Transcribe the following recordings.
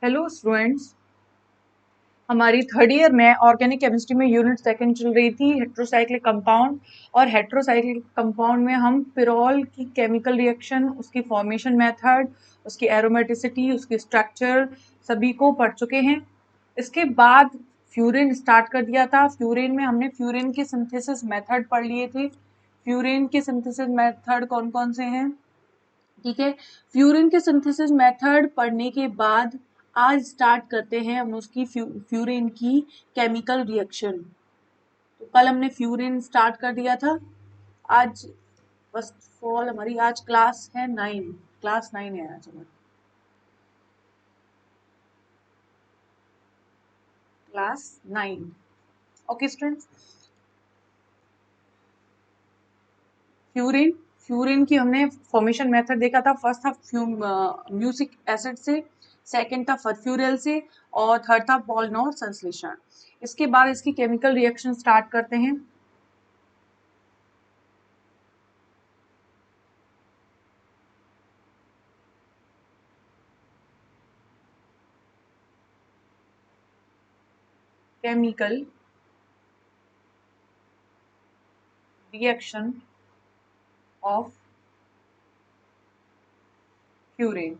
Hello students, हमारी third year में organic chemistry में यूनिट सेकंड चल रही थी हेट्रोसाइक्लिक कंपाउंड। और हेट्रोसाइक्लिक कंपाउंड में हम पिरोल की केमिकल रिएक्शन, उसकी फॉर्मेशन मेथड, उसकी एरोमेटिसिटी, उसकी स्ट्रक्चर सभी को पढ़ चुके हैं। इसके बाद फ्यूरिन स्टार्ट कर दिया था। फ्यूरिन में हमने फ्यूरिन के सिंथेसिस मेथड पढ़ लिए थे। फ्यूरिन के सिंथेसिस मेथड कौन कौन से हैं? ठीक है, फ्यूरिन के सिंथेसिस मेथड पढ़ने के बाद आज स्टार्ट करते हैं हम उसकी फ्यूरिन की केमिकल रिएक्शन। तो कल हमने फ्यूरिन स्टार्ट कर दिया था। आज फर्स्ट ऑफ ऑल हमारी आज क्लास है 9, क्लास 9 है आज हमारी class 9। Okay students, furan furan की हमने फॉर्मेशन मेथड देखा था। फर्स्ट था म्यूसिक एसिड से, सेकंड था फर्फ्यूरल से, और थर्ड था बॉलनोर संश्लेषण। इसके बाद इसकी केमिकल रिएक्शन स्टार्ट करते हैं। Chemical reaction of furan.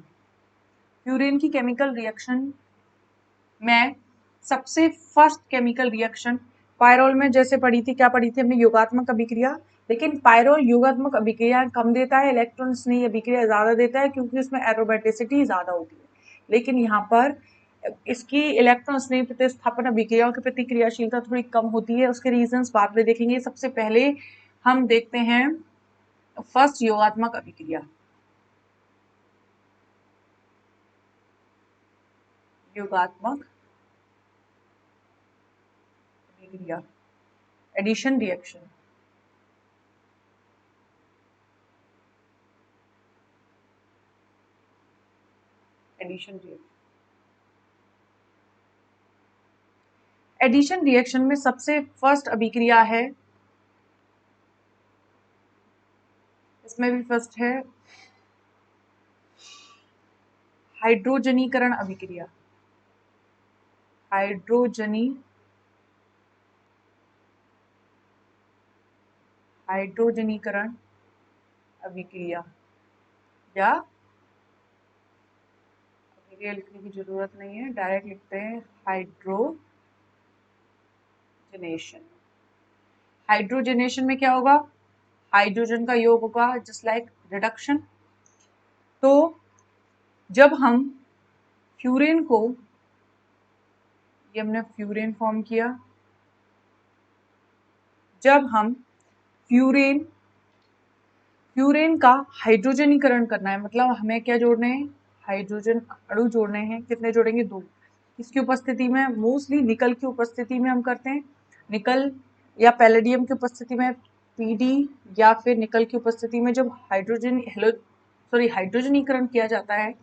Furan की केमिकल रिएक्शन में सबसे फर्स्ट केमिकल रिएक्शन पायरोल में जैसे पढ़ी थी, क्या पढ़ी थी हमने? योगात्मक अभिक्रिया। लेकिन पायरोल योगात्मक अभिक्रिया कम देता है, इलेक्ट्रॉन्स नहीं अभिक्रिया ज्यादा देता है, क्योंकि उसमें एरोमेटिसिटी ज्यादा होती है। लेकिन यहाँ पर इसकी इलेक्ट्रॉन स्नेह प्रतिस्थापन अभिक्रियाओं की प्रतिक्रियाशीलता थोड़ी कम होती है। उसके रीजंस बाद में देखेंगे। सबसे पहले हम देखते हैं फर्स्ट योगात्मक अभिक्रिया। योगात्मक अभिक्रिया, addition reaction. Addition reaction, addition reaction में सबसे फर्स्ट अभिक्रिया है, इसमें भी फर्स्ट है हाइड्रोजनीकरण अभिक्रिया। हाइड्रोजनीकरण अभिक्रिया, या अभिक्रिया लिखने की जरूरत नहीं है, डायरेक्ट लिखते हैं हाइड्रोजनेशन। हाइड्रोजनेशन में क्या होगा? हाइड्रोजन का योग होगा, जस्ट लाइक रिडक्शन। तो जब हम फ्यूरेन को, ये हमने फ्यूरेन फॉर्म किया। जब हम फ्यूरेन फ्यूरेन का हाइड्रोजनीकरण करना है, मतलब हमें क्या जोड़ने हैं? हाइड्रोजन अणु जोड़ने हैं। कितने जोड़ेंगे? 2। किसकी उपस्थिति में? मोस्टली निकल की उपस्थिति में हम करते हैं। निकल या पैलेडियम की उपस्थिति में पीडी, या फिर निकल की उपस्थिति में जब हाइड्रोजनीकरण किया जाता है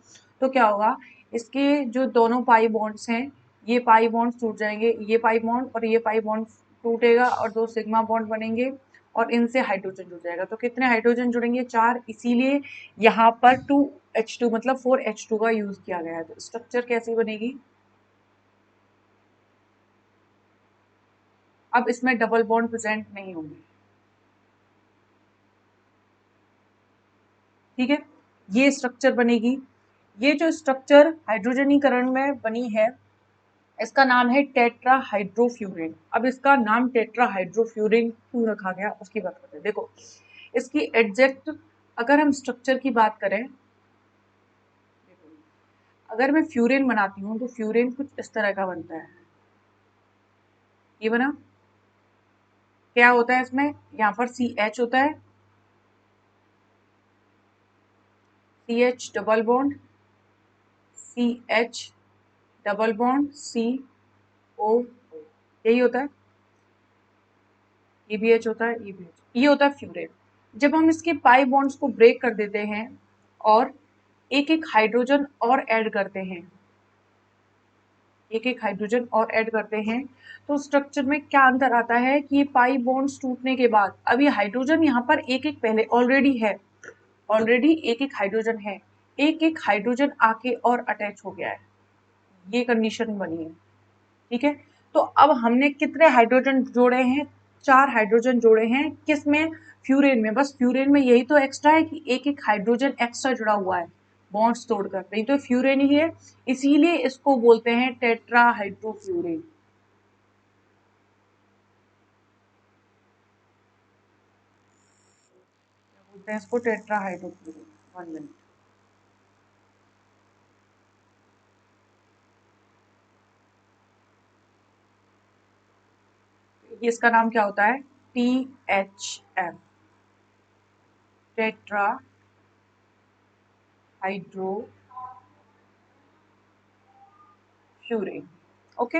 तो क्या होगा? इसके जो दोनों पाई बॉन्ड्स हैं, ये पाई बॉन्ड्स टूट जाएंगे, ये पाई बॉन्ड और ये पाई बॉन्ड टूटेगा और 2 सिग्मा बॉन्ड बनेंगे और इनसे हाइड्रोजन जुड़ जाएगा। तो कितने हाइड्रोजन जुड़ेंगे? 4। इसीलिए यहाँ पर 2H2 मतलब 4H2 का यूज किया गया है। तो स्ट्रक्चर कैसी बनेगी? अब इसमें डबल बॉन्ड प्रेजेंट नहीं होंगे। ठीक है, ये स्ट्रक्चर बनेगी। ये जो स्ट्रक्चर हाइड्रोजनीकरण में बनी है, इसका नाम है टेट्राहाइड्रोफ्यूरिन। अब इसका नाम टेट्राहाइड्रोफ्यूरिन क्यों रखा गया उसकी बात करते हैं। देखो, इसकी एग्जैक्ट अगर हम स्ट्रक्चर की बात करें, अगर मैं फ्यूरिन बनाती हूँ तो फ्यूरिन कुछ इस तरह का बनता है। ये बना, क्या होता है इसमें? यहाँ पर CH होता है, CH double bond, CH double bond, CO, यही होता है। ये भी H होता है, ये भी H, ये होता है फ्यूरेन। जब हम इसके पाई बॉन्ड्स को ब्रेक कर देते हैं और एक एक हाइड्रोजन और ऐड करते हैं, एक एक हाइड्रोजन और ऐड करते हैं, तो स्ट्रक्चर में क्या अंतर आता है कि ये पाई बॉन्ड्स टूटने के बाद अब ये हाइड्रोजन यहाँ पर एक एक पहले ऑलरेडी है, ऑलरेडी एक एक हाइड्रोजन है, एक एक हाइड्रोजन आके और अटैच हो गया है। ये कंडीशन बनी है, ठीक है। तो अब हमने कितने हाइड्रोजन जोड़े हैं, 4 हाइड्रोजन जोड़े हैं, किसमें, फ्यूरेन में। बस फ्यूरेन में यही तो एक्स्ट्रा है कि एक एक हाइड्रोजन एक्स्ट्रा जुड़ा हुआ है बॉन्ड्स तोड़कर, नहीं तो फ्यूरेन ही है, इसीलिए इसको बोलते हैं टेट्राहाइड्रोफ्यूरेन। बोलते हैं इसको टेट्राहाइड्रोफ्यूरेन। 1 मिनट। ये इसका नाम क्या होता है, THM, टेट्रा हाइड्रोफ्यूरेन। ओके।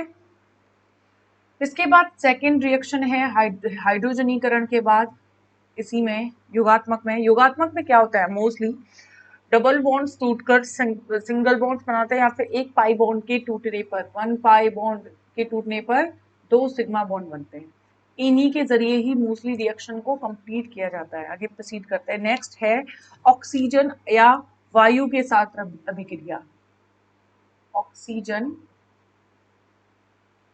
इसके बाद सेकेंड रिएक्शन है हाइड्रोजनीकरण के बाद, इसी में योगात्मक में क्या होता है, मोस्टली डबल बॉन्ड्स टूटकर सिंगल बॉन्ड्स बनाते हैं, या फिर एक पाई बॉन्ड के टूटने पर, 1 पाई बॉन्ड के टूटने पर 2 सिग्मा बॉन्ड बनते हैं। इन्हीं के जरिए ही मोस्टली रिएक्शन को कंप्लीट किया जाता है। आगे प्रोसीड करते हैं। नेक्स्ट है ऑक्सीजन या वायु के साथ अभिक्रिया। ऑक्सीजन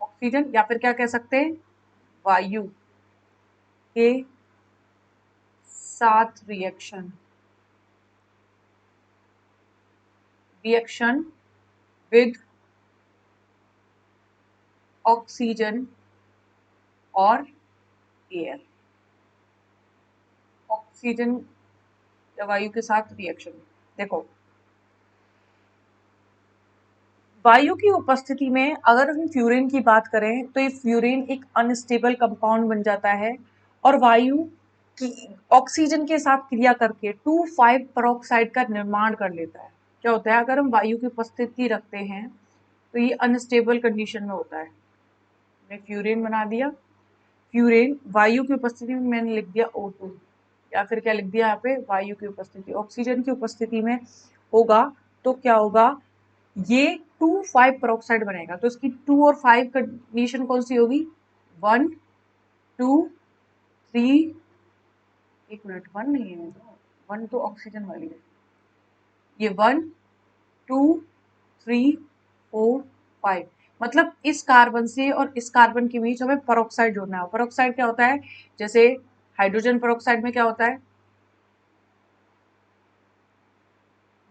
ऑक्सीजन या फिर क्या कह सकते हैं, वायु के साथ रिएक्शन विद ऑक्सीजन और एयर। ऑक्सीजन या वायु के साथ रिएक्शन, देखो वायु की उपस्थिति में अगर हम फ्यूरेन की बात करें तो ये फ्यूरेन एक अनस्टेबल कंपाउंड बन जाता है और वायु की ऑक्सीजन के साथ क्रिया करके 2,5 पेरोक्साइड का निर्माण कर लेता है। क्या होता है, अगर हम वायु की उपस्थिति रखते हैं तो ये अनस्टेबल कंडीशन में होता है। मैंने फ्यूरेन बना दिया, फ्यूरेन वायु की उपस्थिति में मैंने लिख दिया O2, या फिर क्या लिख दिया यहाँ पे, वायु की उपस्थिति, ऑक्सीजन की उपस्थिति में होगा तो क्या होगा, ये 2,5 पेरोक्साइड बनेगा। तो इसकी 2 और 5 कंडीशन कौन सी होगी, 1 2 3, 1 मिनट, 1 नहीं है, 1 तो ऑक्सीजन वाली है, ये 1 2 3 4 5, मतलब इस कार्बन से और इस कार्बन के बीच हमें पेरोक्साइड जोड़ना है। पेरोक्साइड क्या होता है, जैसे हाइड्रोजन पेरोक्साइड में क्या होता है,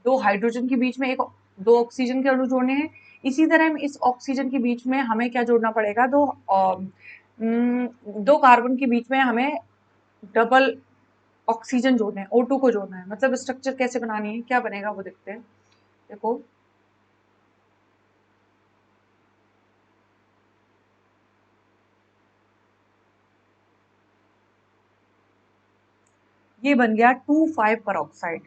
2 हाइड्रोजन के बीच में 2 ऑक्सीजन के अणु जोड़ने हैं। इसी तरह में इस ऑक्सीजन के बीच में हमें क्या जोड़ना पड़ेगा, 2 कार्बन के बीच में हमें डबल ऑक्सीजन जोड़ना है, O2 को जोड़ना है। मतलब स्ट्रक्चर कैसे बनानी है, क्या बनेगा वो देखते हैं। देखो ये बन गया 2,5 पेरोक्साइड।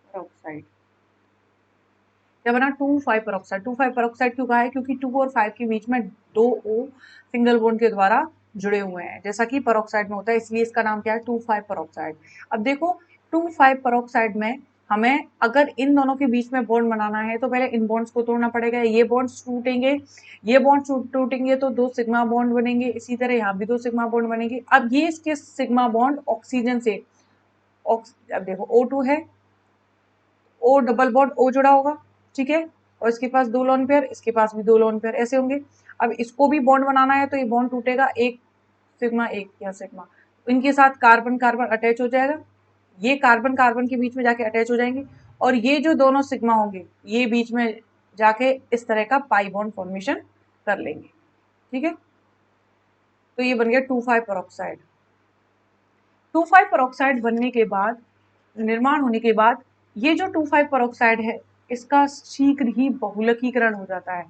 पेरोक्साइड क्या बना, 2,5 पेरोक्साइड। 2,5 पेरोक्साइड क्यों कहा है, क्योंकि 2 और 5 के बीच में 2 O सिंगल बॉन्ड के द्वारा जुड़े हुए हैं, जैसा कि पेरोक्साइड में होता है, इसलिए इसका नाम क्या है, 2,5 पेरोक्साइड। अब देखो 2,5 पेरोक्साइड में हमें अगर इन दोनों के बीच में बॉन्ड बनाना है तो पहले इन बॉन्ड्स को तोड़ना पड़ेगा। ये बॉन्ड्स टूटेंगे, ये बॉन्ड्स टूटेंगे तो 2 सिग्मा बॉन्ड बनेंगे, इसी तरह यहाँ भी 2 सिग्मा बॉन्ड बनेंगे। अब ये इसके सिग्मा बॉन्ड ऑक्सीजन से अब देखो O2 है, O डबल बॉन्ड O जुड़ा होगा, ठीक है, और इसके पास 2 लोन पेयर, इसके पास भी 2 लोन पेयर, ऐसे होंगे। अब इसको भी बॉन्ड बनाना है तो ये बॉन्ड टूटेगा, एक सिग्मा एक या सिग्मा, इनके साथ कार्बन कार्बन अटैच हो जाएगा, ये कार्बन कार्बन के बीच में जाके अटैच हो जाएंगे, और ये जो दोनों सिग्मा होंगे ये बीच में जाके इस तरह का पाई बॉन्ड फॉर्मेशन कर लेंगे, ठीक है। तो ये बन गया 2,5 पेरोक्साइड। 2,5 पेरोक्साइड बनने के बाद, निर्माण होने के बाद, ये जो 2,5 पेरोक्साइड है इसका शीघ्र ही बहुलकीकरण हो जाता है।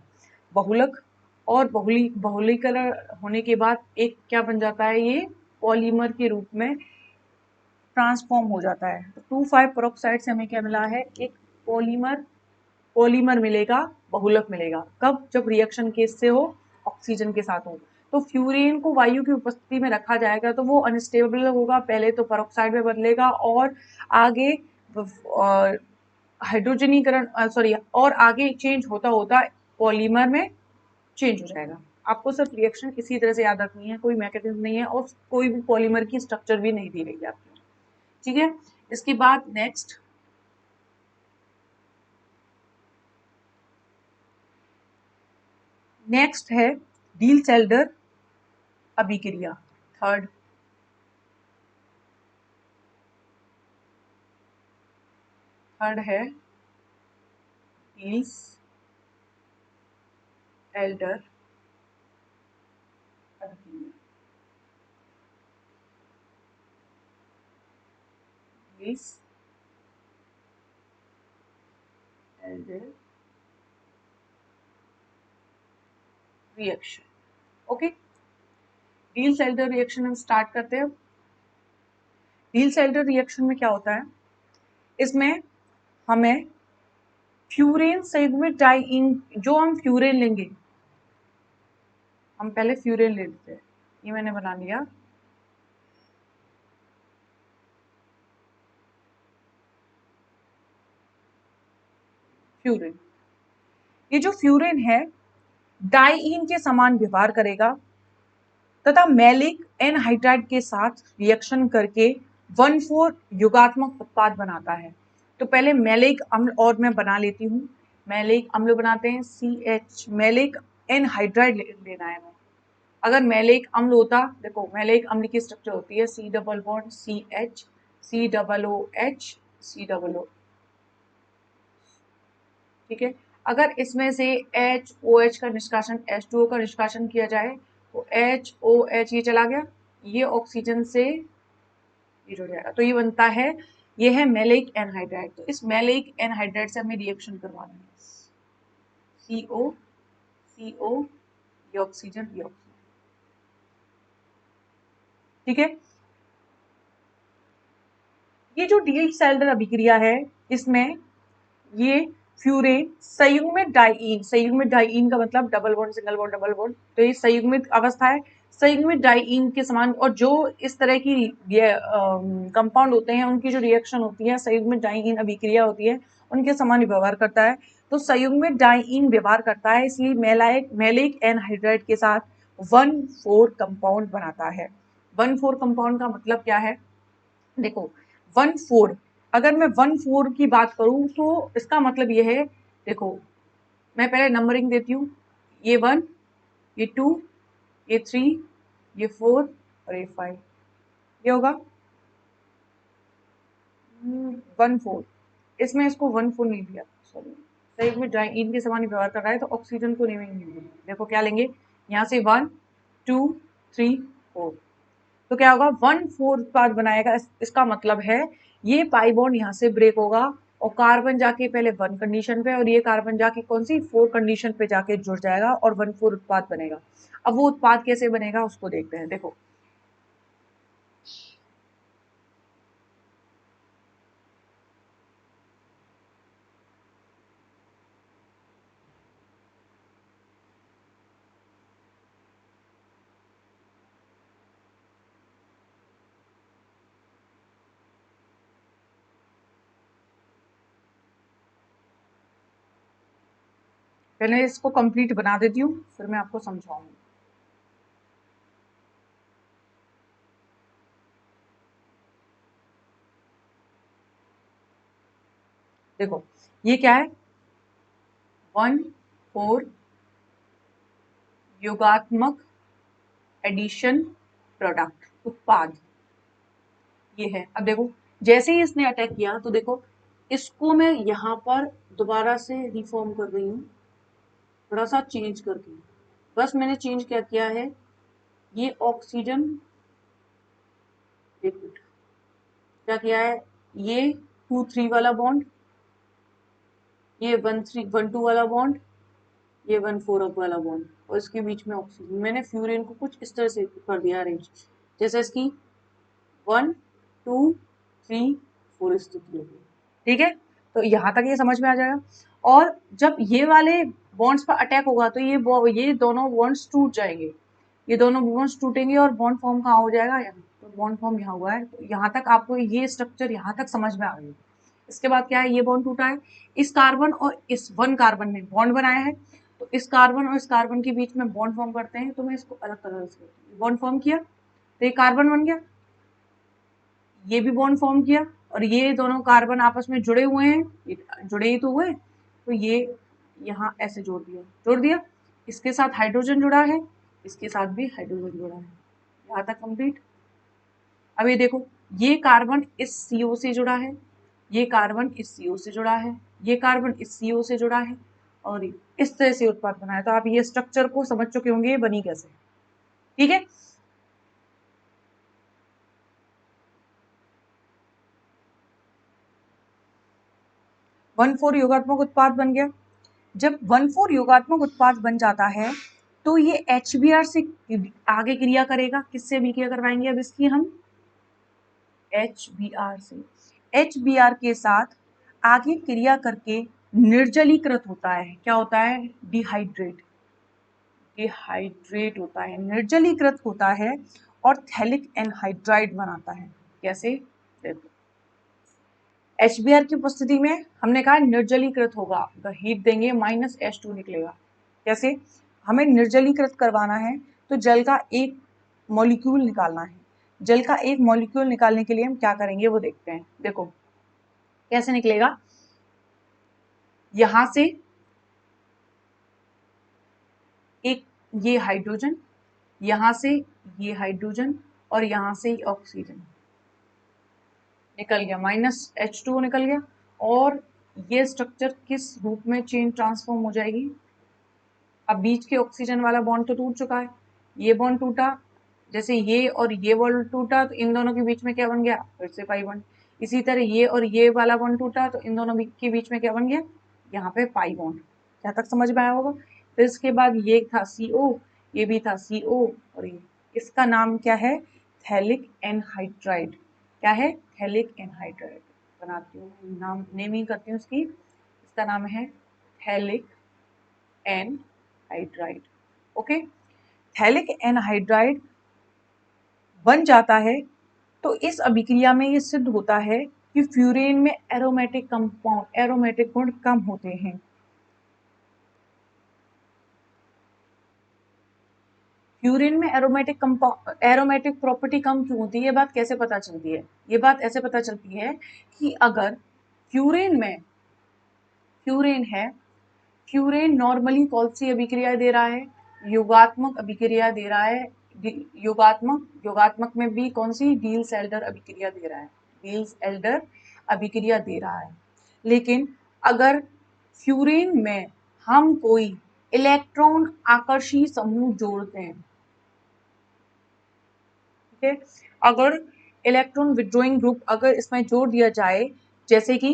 बहुलक और बहुलीकरण होने के बाद एक क्या बन जाता है, ये पॉलीमर के रूप में ट्रांसफॉर्म हो जाता है। तो 2,5 पेरोक्साइड से हमें क्या मिला है, एक पॉलीमर पॉलीमर मिलेगा, बहुलक मिलेगा। कब, जब रिएक्शन केस से हो, ऑक्सीजन के साथ हो। तो फ्यूरेन को वायु की उपस्थिति में रखा जाएगा तो वो अनस्टेबल होगा, पहले तो पेरोक्साइड में बदलेगा और आगे हाइड्रोजनीकरण सॉरी और आगे चेंज होता होता पॉलीमर में चेंज हो जाएगा। आपको सिर्फ रिएक्शन इसी तरह से याद रखनी है, कोई मैकेनिज्म नहीं है और कोई भी पॉलीमर की स्ट्रक्चर भी नहीं दी गई है आपको, ठीक है। इसके बाद नेक्स्ट है डीलसेल्डर अभिक्रिया। थर्ड है डीलसेल्डर अभिक्रिया। डीलसेल्डर रिएक्शन। ओके, डीलसेल्डर रिएक्शन हम स्टार्ट करते हैं। डीलसेल्डर रिएक्शन में क्या होता है, इसमें हमें फ्यूरेन संयुग्मित डाइईन, जो हम फ्यूरेन लेंगे, हम पहले फ्यूरेन ले लेते हैं, ये मैंने बना लिया। फ्यूरेन, ये जो फ्यूरेन है डाइईन के समान व्यवहार करेगा तथा मैलिक एनहाइड्राइड के साथ रिएक्शन करके 1,4 युगात्मक उत्पाद बनाता है। तो पहले मैलिक अम्ल, और मैं बना लेती हूँ, मैलिक अम्ल बनाते हैं CH, मैलिक एनहाइड्राइड लेना है। अगर मैलिक अम्ल होता, देखो मैलिक अम्ल की स्ट्रक्चर होती है C double bond CH, COOH, COO, ठीक है। अगर इसमें से HOH का निष्कासन, H2O का निष्कासन किया जाए तो HOH ये चला गया, ये ऑक्सीजन से ये जुड़ जाएगा, तो ये बनता है, ये है मैलिक एनहाइड्राइड। तो इस मैलिक एनहाइड्राइड से हमें रिएक्शन करवाना है, CO CO, ये ऑक्सीजन, ये ऑक्सीजन, ठीक है। ये जो डीलसेल्डर अभिक्रिया है, इसमें ये फ्यूरेन संयुग्मित डाइईन, संयुग्मित डाइईन का मतलब double bond single bond double bond, तो ये संयुग्मित अवस्था है, संयुग्मित डाइईन के समान। और जो इस तरह की ये कंपाउंड होते हैं, उनकी जो रिएक्शन होती है, संयुग्मित डाइईन अभिक्रिया होती है, उनके समान व्यवहार करता है। तो संयुग्मित डाइईन व्यवहार करता है, इसलिए मैलिक एनहाइड्राइड के साथ 1,4 कंपाउंड बनाता है। 1,4 कंपाउंड का मतलब क्या है, देखो 1,4, अगर मैं 1,4 की बात करूं तो इसका मतलब ये है, देखो मैं पहले नंबरिंग देती हूँ, ये 1, ये 2, ये 3, ये 4 और ये 5, ये होगा 1,4। इसमें इसको 1,4 नहीं दिया, सॉरी, सही में डाइईन के समान व्यवहार कर रहा है, तो ऑक्सीजन को नहीं लेंगे। देखो क्या लेंगे, यहाँ से 1 2 3 4, तो क्या होगा 1,4 उत्पाद बनाएगा। इसका मतलब है ये पाई बॉन्ड यहाँ से ब्रेक होगा और कार्बन जाके पहले 1 कंडीशन पे, और ये कार्बन जाके कौन सी 4 कंडीशन पे जाके जुड़ जाएगा और 1,4 उत्पाद बनेगा। अब वो उत्पाद कैसे बनेगा उसको देखते हैं। देखो पहले इसको कंप्लीट बना देती हूँ, फिर मैं आपको समझाऊंगी। देखो ये क्या है, 1,4 योगात्मक एडिशन प्रोडक्ट उत्पाद, ये है। अब देखो जैसे ही इसने अटैक किया, तो देखो इसको मैं यहाँ पर दोबारा से रिफॉर्म कर रही हूँ, थोड़ा सा चेंज करके, बस मैंने चेंज क्या किया है, ये ऑक्सीजन, एक मिनट, क्या किया है, ये 2 3 वाला बॉन्ड, ये 1 3 1 2 वाला बॉन्ड, ये 1 4 अप वाला बॉन्ड, और इसके बीच में ऑक्सीजन। मैंने फ्यूरेन को कुछ इस तरह से कर दिया अरेंज, जैसे इसकी 1 2 3 4 स्थिति होगी, ठीक है। तो यहाँ तक ये समझ में आ जाएगा। और जब ये वाले बॉन्ड्स पर अटैक होगा तो ये दोनों बॉन्ड्स टूट जाएंगे, ये दोनों बॉन्ड्स टूटेंगे और बॉन्ड फॉर्म कहाँ हो जाएगा, यहाँ। तो बॉन्ड फॉर्म यहाँ हुआ है, तो यहाँ तक आपको ये स्ट्रक्चर यहाँ तक समझ में आ गई। इसके बाद क्या है, ये बॉन्ड टूटा है, इस कार्बन और इस 1 कार्बन ने बॉन्ड बनाया है, तो इस कार्बन और इस कार्बन के बीच में बॉन्ड फॉर्म करते हैं, तो मैं इसको अलग कलर से बॉन्ड फॉर्म किया, तो ये कार्बन बन गया, ये भी बॉन्ड फॉर्म किया और ये दोनों कार्बन आपस में जुड़े हुए हैं, जुड़े ही तो हुए, तो ये यहाँ ऐसे जोड़ दिया। इसके साथ हाइड्रोजन जुड़ा है, इसके साथ भी हाइड्रोजन जुड़ा है, यहाँ तक कंप्लीट। अब ये देखो, ये कार्बन इस CO से जुड़ा है, ये कार्बन इस CO से जुड़ा है, ये कार्बन इस CO से जुड़ा है, और इस तरह से उत्पाद बना है। तो आप ये स्ट्रक्चर को समझ चुके होंगे ये बनी कैसे। ठीक है, वन फोर योगात्मक उत्पाद बन गया। जब 1,4 योगात्मक उत्पाद बन जाता है तो ये HBr से आगे क्रिया करेगा। किससे अभी क्रिया करवाएंगे अब इसकी हम? HBr से। HBr के साथ आगे क्रिया करके निर्जलीकृत होता है। क्या होता है? डिहाइड्रेट होता है, निर्जलीकृत होता है और थैलिक एनहाइड्राइड बनाता है। कैसे? देखो, HBr की उपस्थिति में हमने कहा निर्जलीकृत होगा, तो हीट देंगे -H2 निकलेगा। कैसे? हमें निर्जलीकृत करवाना है तो जल का एक मॉलिक्यूल निकालना है। जल का एक मॉलिक्यूल निकालने के लिए हम क्या करेंगे वो देखते हैं। देखो कैसे निकलेगा। यहां से एक ये हाइड्रोजन, यहां से ये हाइड्रोजन और यहां से ऑक्सीजन निकल गया, -H2 निकल गया। और ये स्ट्रक्चर किस रूप में चेन ट्रांसफॉर्म हो जाएगी? अब बीच के ऑक्सीजन वाला बॉन्ड तो टूट चुका है, ये बॉन्ड टूटा, जैसे ये और ये बॉन्ड टूटा तो इन दोनों के बीच में क्या बन गया? फिर से पाई बॉन्ड। इसी तरह ये और ये वाला बॉन्ड टूटा तो इन दोनों के बीच में क्या बन गया? यहाँ पे पाई बॉन्ड। यहाँ तक समझ में आया होगा। फिर इसके बाद ये था CO, ये भी था CO, और ये, इसका नाम क्या है? Phthalic anhydride. क्या है? Phthalic anhydride. बनाती हूँ नाम, नेमिंग करती हूँ इसकी। इसका नाम है phthalic anhydride. Okay, phthalic anhydride बन जाता है तो इस अभिक्रिया में ये सिद्ध होता है कि फ्यूरेन में एरोमेटिक कंपाउंड, एरोमेटिक गुण कम होते हैं। फ्यूरेन में एरोमेटिक कंपाउंड, एरोमेटिक प्रॉपर्टी कम क्यों होती है? ये बात कैसे पता चलती है? ये बात ऐसे पता चलती है कि अगर फ्यूरेन में, फ्यूरेन है, फ्यूरेन नॉर्मली कौन सी अभिक्रिया दे रहा है? योगात्मक अभिक्रिया दे रहा है। योगात्मक में भी कौन सी? डील्स एल्डर अभिक्रिया दे रहा है, डील्स एल्डर अभिक्रिया दे रहा है। लेकिन अगर फ्यूरेन में हम कोई इलेक्ट्रॉन आकर्षी समूह जोड़ते हैं, ठीक है, अगर इलेक्ट्रॉन विड्रॉइंग ग्रुप अगर इसमें जोड़ दिया जाए, जैसे कि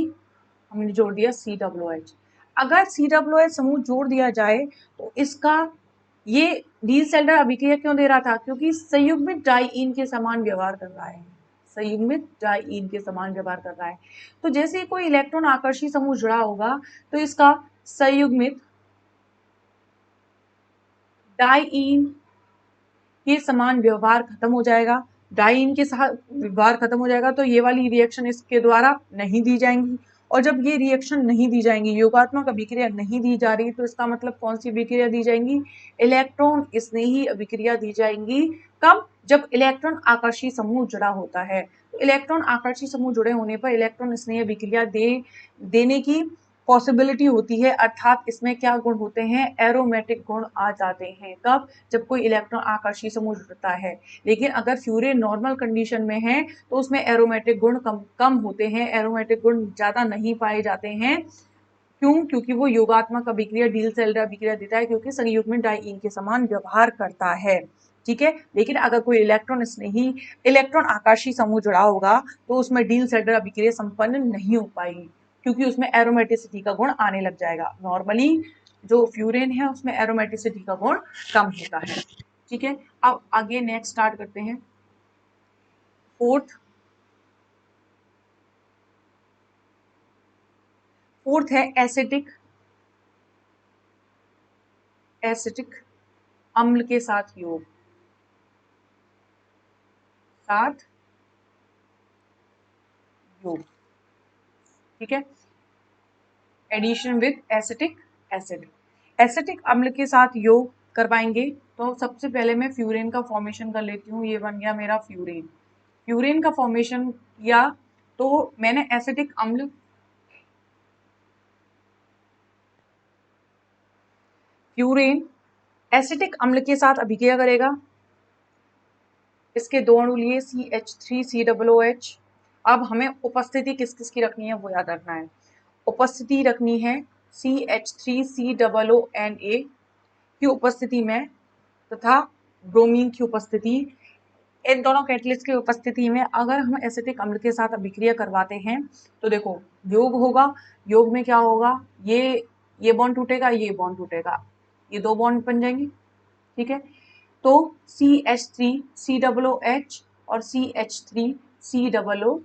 हमने जोड़ दिया COOH, अगर COOH समूह जोड़ दिया जाए तो इसका ये डी सेल्डर अभिक्रिया क्यों दे रहा था? क्योंकि संयुग्मित डाइईन के समान व्यवहार कर रहा है, संयुग्मित डाइईन के समान व्यवहार कर रहा है। तो जैसे कोई इलेक्ट्रॉन आकर्षी समूह जुड़ा होगा तो इसका संयुग्मित डाइईन के समान व्यवहार खत्म हो जाएगा। डाइईन के साथ व्यवहार खत्म हो जाएगा तो ये वाली रिएक्शन इसके द्वारा नहीं दी जाएंगी, और जब ये रिएक्शन नहीं दी जाएंगी, योगात्मक अभिक्रिया नहीं दी जा रही, तो इसका मतलब कौन सी अभिक्रिया दी जाएंगी? इलेक्ट्रॉन स्नेही अभिक्रिया दी जाएंगी। कब? जब इलेक्ट्रॉन आकर्षी समूह जुड़ा होता है। तो इलेक्ट्रॉन आकर्षी समूह जुड़े होने पर इलेक्ट्रॉन स्नेही अभिक्रिया देने की पॉसिबिलिटी होती है, अर्थात इसमें क्या गुण होते हैं? एरोमेटिक गुण आ जाते हैं। कब? जब कोई इलेक्ट्रॉन आकर्षी समूह जुड़ता है। लेकिन अगर फ्यूरेन नॉर्मल कंडीशन में है तो उसमें एरोमेटिक गुण कम होते हैं, एरोमेटिक गुण ज्यादा नहीं पाए जाते हैं। क्यों? क्योंकि वो योगात्मक अभिक्रिया, डील सेल्डर अभिक्रिया देता है, क्योंकि संयुग्मित डाइईन के समान व्यवहार करता है। ठीक है, लेकिन अगर कोई इलेक्ट्रॉन स्नेही, इलेक्ट्रॉन आकर्षी समूह जुड़ा होगा तो उसमें डील सेल्डर अभिक्रिया संपन्न नहीं हो पाएगी, क्योंकि उसमें एरोमेटिसिटी का गुण आने लग जाएगा। नॉर्मली जो फ्यूरेन है उसमें एरोमेटिसिटी का गुण कम होता है। ठीक है, अब आगे नेक्स्ट स्टार्ट करते हैं। फोर्थ है एसिटिक, एसिटिक अम्ल के साथ योग, साथ योग। ठीक है, addition with acetic acid, acetic अम्ल के साथ योग करवाएंगे। तो सबसे पहले मैं फ्यूरेन का फॉर्मेशन कर लेती हूँ। ये बन गया मेरा फ्यूरेन। प्यूरेन का फॉर्मेशन किया तो मैंने एसिटिक अम्ल प्यूरेन एसिटिक अम्ल के साथ अभिक्रिया करेगा, इसके दो अणु लिए CH3COOH। अब हमें उपस्थिति किस किस की रखनी है वो याद रखना है। उपस्थिति रखनी है CH3COONA की उपस्थिति में तथा ब्रोमीन की उपस्थिति। इन दोनों कैटलिस्ट की उपस्थिति में अगर हम एसिटिक अम्ल के साथ अभिक्रिया करवाते हैं तो देखो योग होगा। योग में क्या होगा, ये बॉन्ड टूटेगा, ये बॉन्ड टूटेगा, ये दो बॉन्ड बन जाएंगे। ठीक है, तो CH3COOH और CH3COOH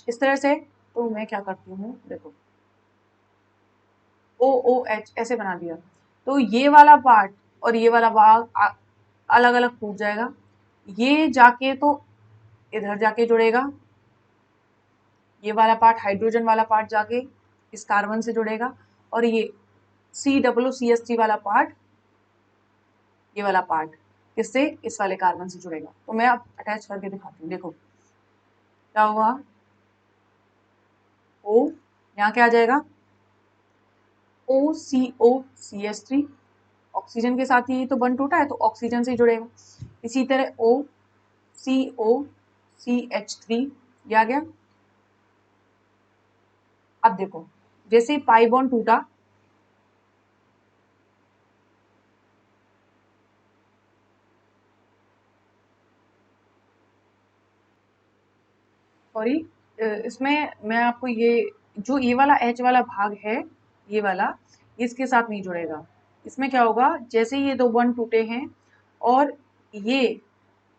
इस तरह से। तो मैं क्या करती हूँ, देखो OOH ऐसे बना दिया, तो ये वाला पार्ट और ये वाला भाग अलग अलग टूट जाएगा। ये जाके तो इधर जाके जुड़ेगा, ये वाला पार्ट हाइड्रोजन वाला पार्ट जाके इस कार्बन से जुड़ेगा, और ये COOCH3 वाला पार्ट, ये वाला पार्ट किससे, इस वाले कार्बन से जुड़ेगा। तो मैं अब अटैच करके दिखाती हूँ। देखो क्या हुआ, O यहाँ क्या आ जाएगा, OCOCH3, ऑक्सीजन के साथ ही तो बंद टूटा है तो ऑक्सीजन से ही जुड़ेगा। इसी तरह OCOCH3 ये आ गया। अब देखो जैसे पाई बॉन्ड टूटा, सॉरी, इसमें मैं आपको ये जो ये वाला H वाला भाग है, ये वाला इसके साथ नहीं जुड़ेगा। इसमें क्या होगा, जैसे ये दो बॉन्ड टूटे हैं और ये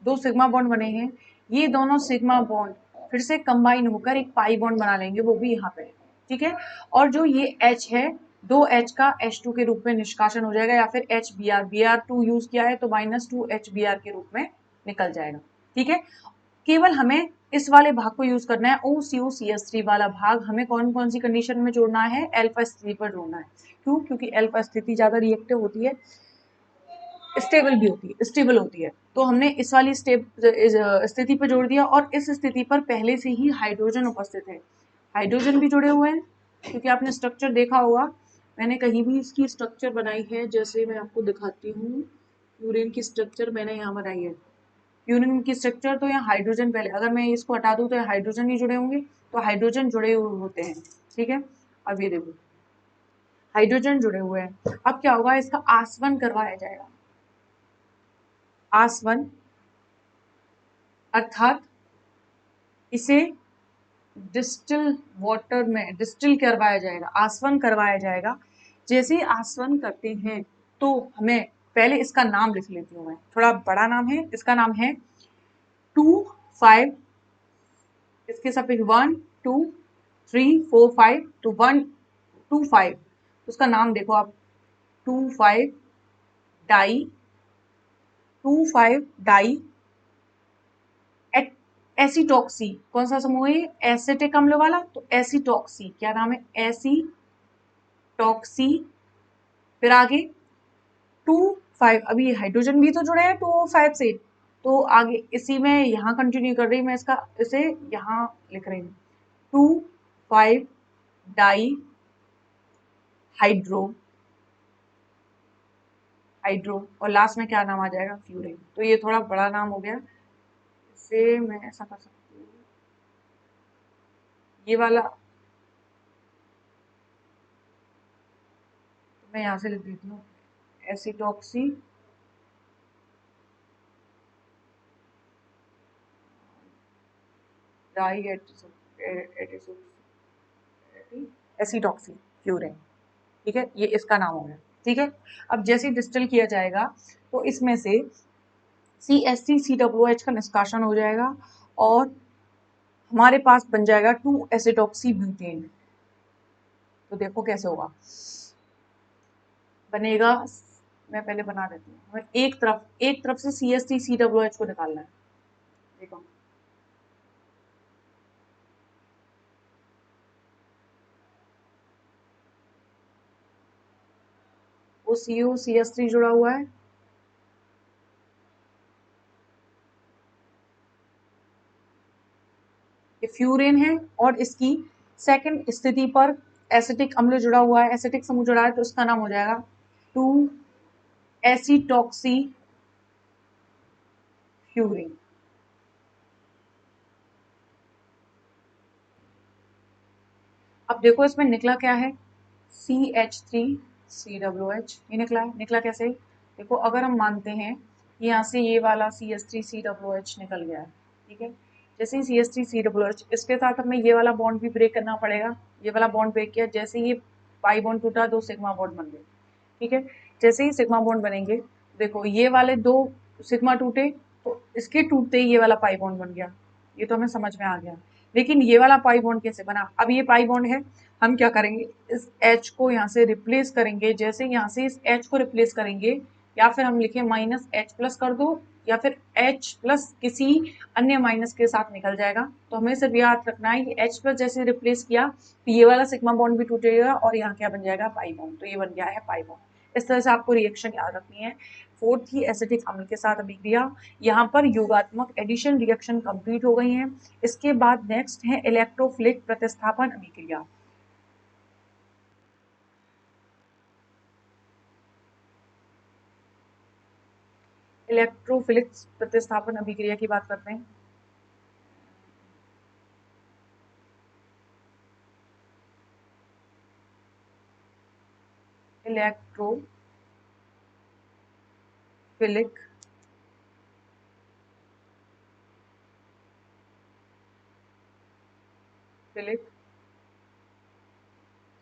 दो सिग्मा बॉन्ड बने हैं, ये दोनों सिग्मा बॉन्ड फिर से कंबाइन होकर एक पाई बॉन्ड बना लेंगे, वो भी यहाँ पे। ठीक है, और जो ये H है, दो H का H2 के रूप में निष्कासन हो जाएगा, या फिर Br2 यूज किया है तो -2HBr के रूप में निकल जाएगा। ठीक है, केवल हमें इस वाले भाग को यूज करना है। OCOCH3 वाला भाग हमें कौन कौन सी कंडीशन में जोड़ना है, अल्फा स्थिति पर जोड़ना है। क्यों, क्योंकि अल्फा स्थिति ज्यादा रिएक्टिव होती है, स्टेबल भी होती है, स्टेबल होती है। तो हमने इस वाली स्थिति पर जोड़ दिया, और इस स्थिति पर पहले से ही हाइड्रोजन उपस्थित है, हाइड्रोजन भी जुड़े हुए हैं। क्योंकि आपने स्ट्रक्चर देखा होगा, मैंने कहीं भी इसकी स्ट्रक्चर बनाई है, जैसे मैं आपको दिखाती हूँ, यूरेन की स्ट्रक्चर मैंने यहाँ बनाई है। यूरेन की स्ट्रक्चर तो यहाँ हाइड्रोजन, पहले अगर मैं इसको हटा दूँ तो हाइड्रोजन ही जुड़े होंगे, तो हाइड्रोजन जुड़े हुए होते हैं। ठीक है, अब ये देखो हाइड्रोजन जुड़े हुए हैं। अब क्या होगा, इसका आसवन करवाया जाएगा। आसवन अर्थात इसे डिस्टिल वाटर में डिस्टिल करवाया जाएगा, आसवन करवाया जाएगा। जैसे ही आसवन करते हैं तो हमें पहले इसका नाम लिख लेती हूँ, मैं थोड़ा बड़ा नाम है, इसका नाम है 2,5, इसके सपेक्ष 1 2 3 4 5, तो 1 2 5, उसका नाम देखो आप, 2,5 डाई 2,5 डाई एसिटॉक्सी। कौन सा समूह है, एसिटिक अम्ल वाला, तो एसिटॉक्सी, क्या नाम है, एसिटॉक्सी। फिर आगे 2,5, अभी हाइड्रोजन भी तो जुड़े हैं 2,5 से, तो आगे इसी में यहाँ कंटिन्यू कर रही मैं, इसका इसे यहाँ लिख रही हूँ, 2,5 डाई हाइड्रो हाइड्रो, और लास्ट में क्या नाम आ जाएगा, फ्यूरिन। तो ये थोड़ा बड़ा नाम हो गया, इसे मैं ऐसा कर सकती हूँ, ये वाला मैं यहाँ से लिख देती हूँ, एसिटॉक्सी डाई एसिटॉक्सी फ्यूरिन। ठीक है, ये इसका नाम हो गया। ठीक है, अब जैसे डिस्टिल किया जाएगा तो इसमें से CH3COOH का निष्कासन हो जाएगा, और हमारे पास बन जाएगा 2 एसिटॉक्सी ब्यूटेन। तो देखो कैसे होगा, बनेगा, मैं पहले बना देती हूँ, हमें एक तरफ से CH3COOH को निकालना है। देखो वो COCH3 जुड़ा हुआ है, ये फ्यूरेन है और इसकी सेकंड स्थिति पर एसिटिक अम्ल जुड़ा हुआ है, एसिटिक समूह जुड़ा है, तो उसका नाम हो जाएगा 2 एसिटॉक्सी फ्यूरिन। अब देखो इसमें निकला क्या है, CH3COOH, ये निकला कैसे? देखो अगर हम मानते हैं कि यहाँ से ये वाला CH3COOH निकल गया है, ठीक है, जैसे ही CH3COOH, इसके साथ हमें ये वाला बॉन्ड भी ब्रेक करना पड़ेगा, ये वाला बॉन्ड ब्रेक किया, जैसे ये पाई बॉन्ड टूटा, 2 सिग्मा बॉन्ड बन गए, ठीक है, जैसे ही सिग्मा बॉन्ड बनेंगे, देखो ये वाले 2 सिग्मा टूटे तो इसके टूटते ही ये वाला पाई बॉन्ड बन गया, ये तो हमें समझ में आ गया। लेकिन ये वाला पाई बॉन्ड कैसे बना? अब ये पाई बॉन्ड है, हम क्या करेंगे, इस H को यहाँ से रिप्लेस करेंगे, जैसे यहाँ से इस H को रिप्लेस करेंगे, या फिर हम लिखें -H प्लस कर दो, या फिर H प्लस किसी अन्य माइनस के साथ निकल जाएगा, तो हमें सिर्फ याद रखना है कि H प्लस जैसे रिप्लेस किया तो ये वाला सिग्मा बॉन्ड भी टूटेगा और यहाँ क्या बन जाएगा, पाई बॉन्ड, तो ये बन गया है पाई बॉन्ड। इस तरह से आपको रिएक्शन याद रखनी है। फोर्थ ही एसिटिक अम्ल के साथ अभिक्रिया, यहाँ पर योगात्मक एडिशन रिएक्शन कंप्लीट हो गई है। इसके बाद नेक्स्ट है इलेक्ट्रोफिलिक प्रतिस्थापन अभिक्रिया। इलेक्ट्रोफिलिक प्रतिस्थापन अभिक्रिया की बात करते हैं। इलेक्ट्रोफिलिक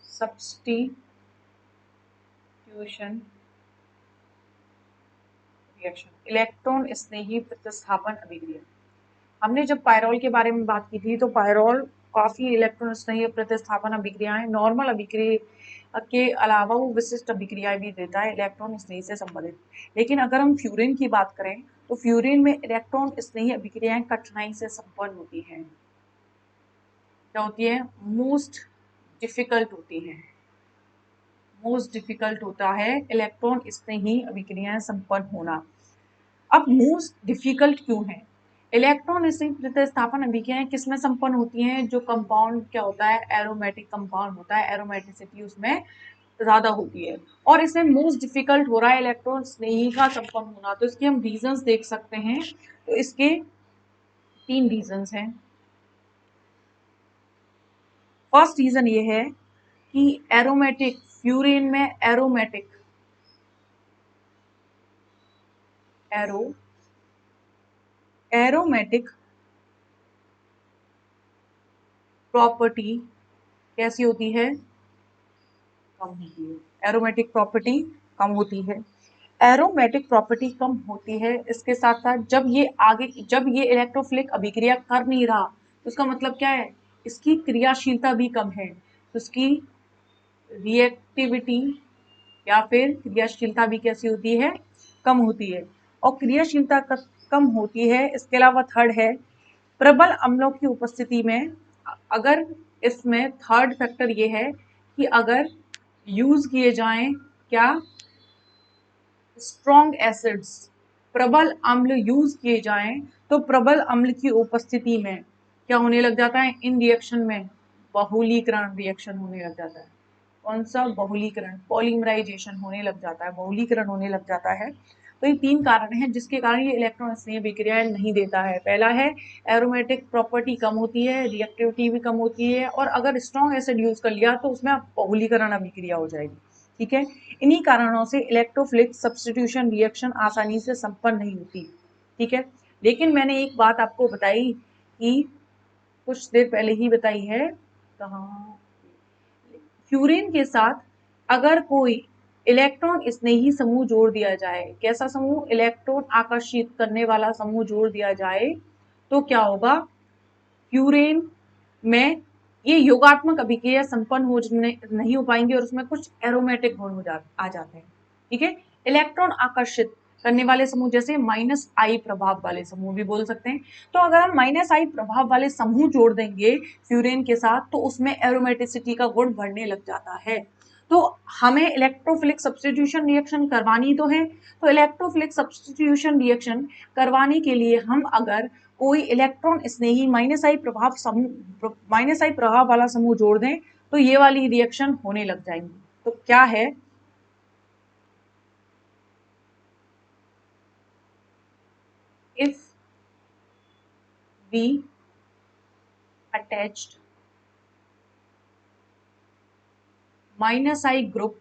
सब्स्टिट्यूशन रिएक्शन, इलेक्ट्रॉन स्नेही प्रतिस्थापन अभिक्रिया। हमने जब पायरोल के बारे में बात की थी तो पायरोल काफी इलेक्ट्रॉन स्नेही प्रतिस्थापन अभिक्रियाएं, नॉर्मल अभिक्रिया के अलावा वो विशिष्ट अभिक्रियाएं भी देता है इलेक्ट्रॉन स्नेही से संबंधित। लेकिन अगर हम फ्यूरिन की बात करें तो फ्यूरिन में इलेक्ट्रॉन स्नेही अभिक्रियाएं कठिनाई से संपन्न होती हैं। क्या होती है? मोस्ट डिफिकल्ट होती है, मोस्ट डिफिकल्ट होता है इलेक्ट्रॉन स्नेही अभिक्रियाएं संपन्न होना। अब मोस्ट डिफिकल्ट क्यों है? इलेक्ट्रॉन स्नेही प्रतिस्थापन अभिक्रियाएं किसमें संपन्न होती हैं? जो कंपाउंड क्या होता है, एरोमेटिक कंपाउंड होता है, एरोमेटिसिटी उसमें ज्यादा होती है, और इसमें मोस्ट डिफिकल्ट हो रहा है इलेक्ट्रॉन स्नेही का संपन्न होना। तो इसके हम रीजंस देख सकते हैं, तो इसके 3 रीजंस हैं। फर्स्ट रीजन ये है कि एरोमेटिक, फ्यूरिन में एरोमेटिक एरोमेटिक प्रॉपर्टी कैसी होती है? कम होती है। एरोमेटिक प्रॉपर्टी कम होती है। एरोमेटिक प्रॉपर्टी कम होती है, इसके साथ साथ जब ये इलेक्ट्रोफिलिक अभिक्रिया कर नहीं रहा तो उसका मतलब क्या है, इसकी क्रियाशीलता भी कम है, तो उसकी रिएक्टिविटी या फिर क्रियाशीलता भी कैसी होती है, कम होती है। और क्रियाशीलता कम होती है, इसके अलावा थर्ड है प्रबल अम्लों की उपस्थिति में, अगर इसमें थर्ड फैक्टर ये है कि अगर यूज किए जाएं क्या, स्ट्रॉन्ग एसिड्स, प्रबल अम्ल यूज किए जाएं तो प्रबल अम्ल की उपस्थिति में क्या होने लग जाता है, इन रिएक्शन में बहुलीकरण रिएक्शन होने लग जाता है। कौन सा? बहुलीकरण, पॉलीमराइजेशन होने लग जाता है, बहुलीकरण होने लग जाता है। तो ये 3 कारण हैं जिसके कारण ये इलेक्ट्रॉन स्नेही अभिक्रियाएं नहीं देता है। पहला है एरोमेटिक प्रॉपर्टी कम होती है, रिएक्टिविटी भी कम होती है, और अगर स्ट्रॉन्ग एसिड यूज कर लिया तो उसमें बहुलीकरण अभिक्रिया हो जाएगी, ठीक है। इन्हीं कारणों से इलेक्ट्रोफिलिक सब्स्टिट्यूशन रिएक्शन आसानी से संपन्न नहीं होती, ठीक है। लेकिन मैंने एक बात आपको बताई कि कुछ देर पहले ही बताई है, कहाँ, फ्यूरिन के साथ अगर कोई इलेक्ट्रॉन स्नेही समूह जोड़ दिया जाए, कैसा समूह? इलेक्ट्रॉन आकर्षित करने वाला समूह जोड़ दिया जाए, तो क्या होगा, फ्यूरेन में ये योगात्मक अभिक्रिया संपन्न नहीं हो पाएंगे और उसमें कुछ एरोमेटिक गुण आ जाते हैं, ठीक है। इलेक्ट्रॉन आकर्षित करने वाले समूह जैसे -I प्रभाव वाले समूह भी बोल सकते हैं। तो अगर हम -I प्रभाव वाले समूह जोड़ देंगे फ्यूरेन के साथ तो उसमें एरोमेटिसिटी का गुण बढ़ने लग जाता है। तो हमें इलेक्ट्रोफिलिक सब्स्टिट्यूशन रिएक्शन करवानी तो है, तो इलेक्ट्रोफिलिक सब्स्टिट्यूशन रिएक्शन करवाने के लिए हम अगर कोई इलेक्ट्रॉन स्नेही माइनस आई प्रभाव वाला समूह जोड़ दें तो ये वाली रिएक्शन होने लग जाएंगी। तो क्या है, if we attached minus I group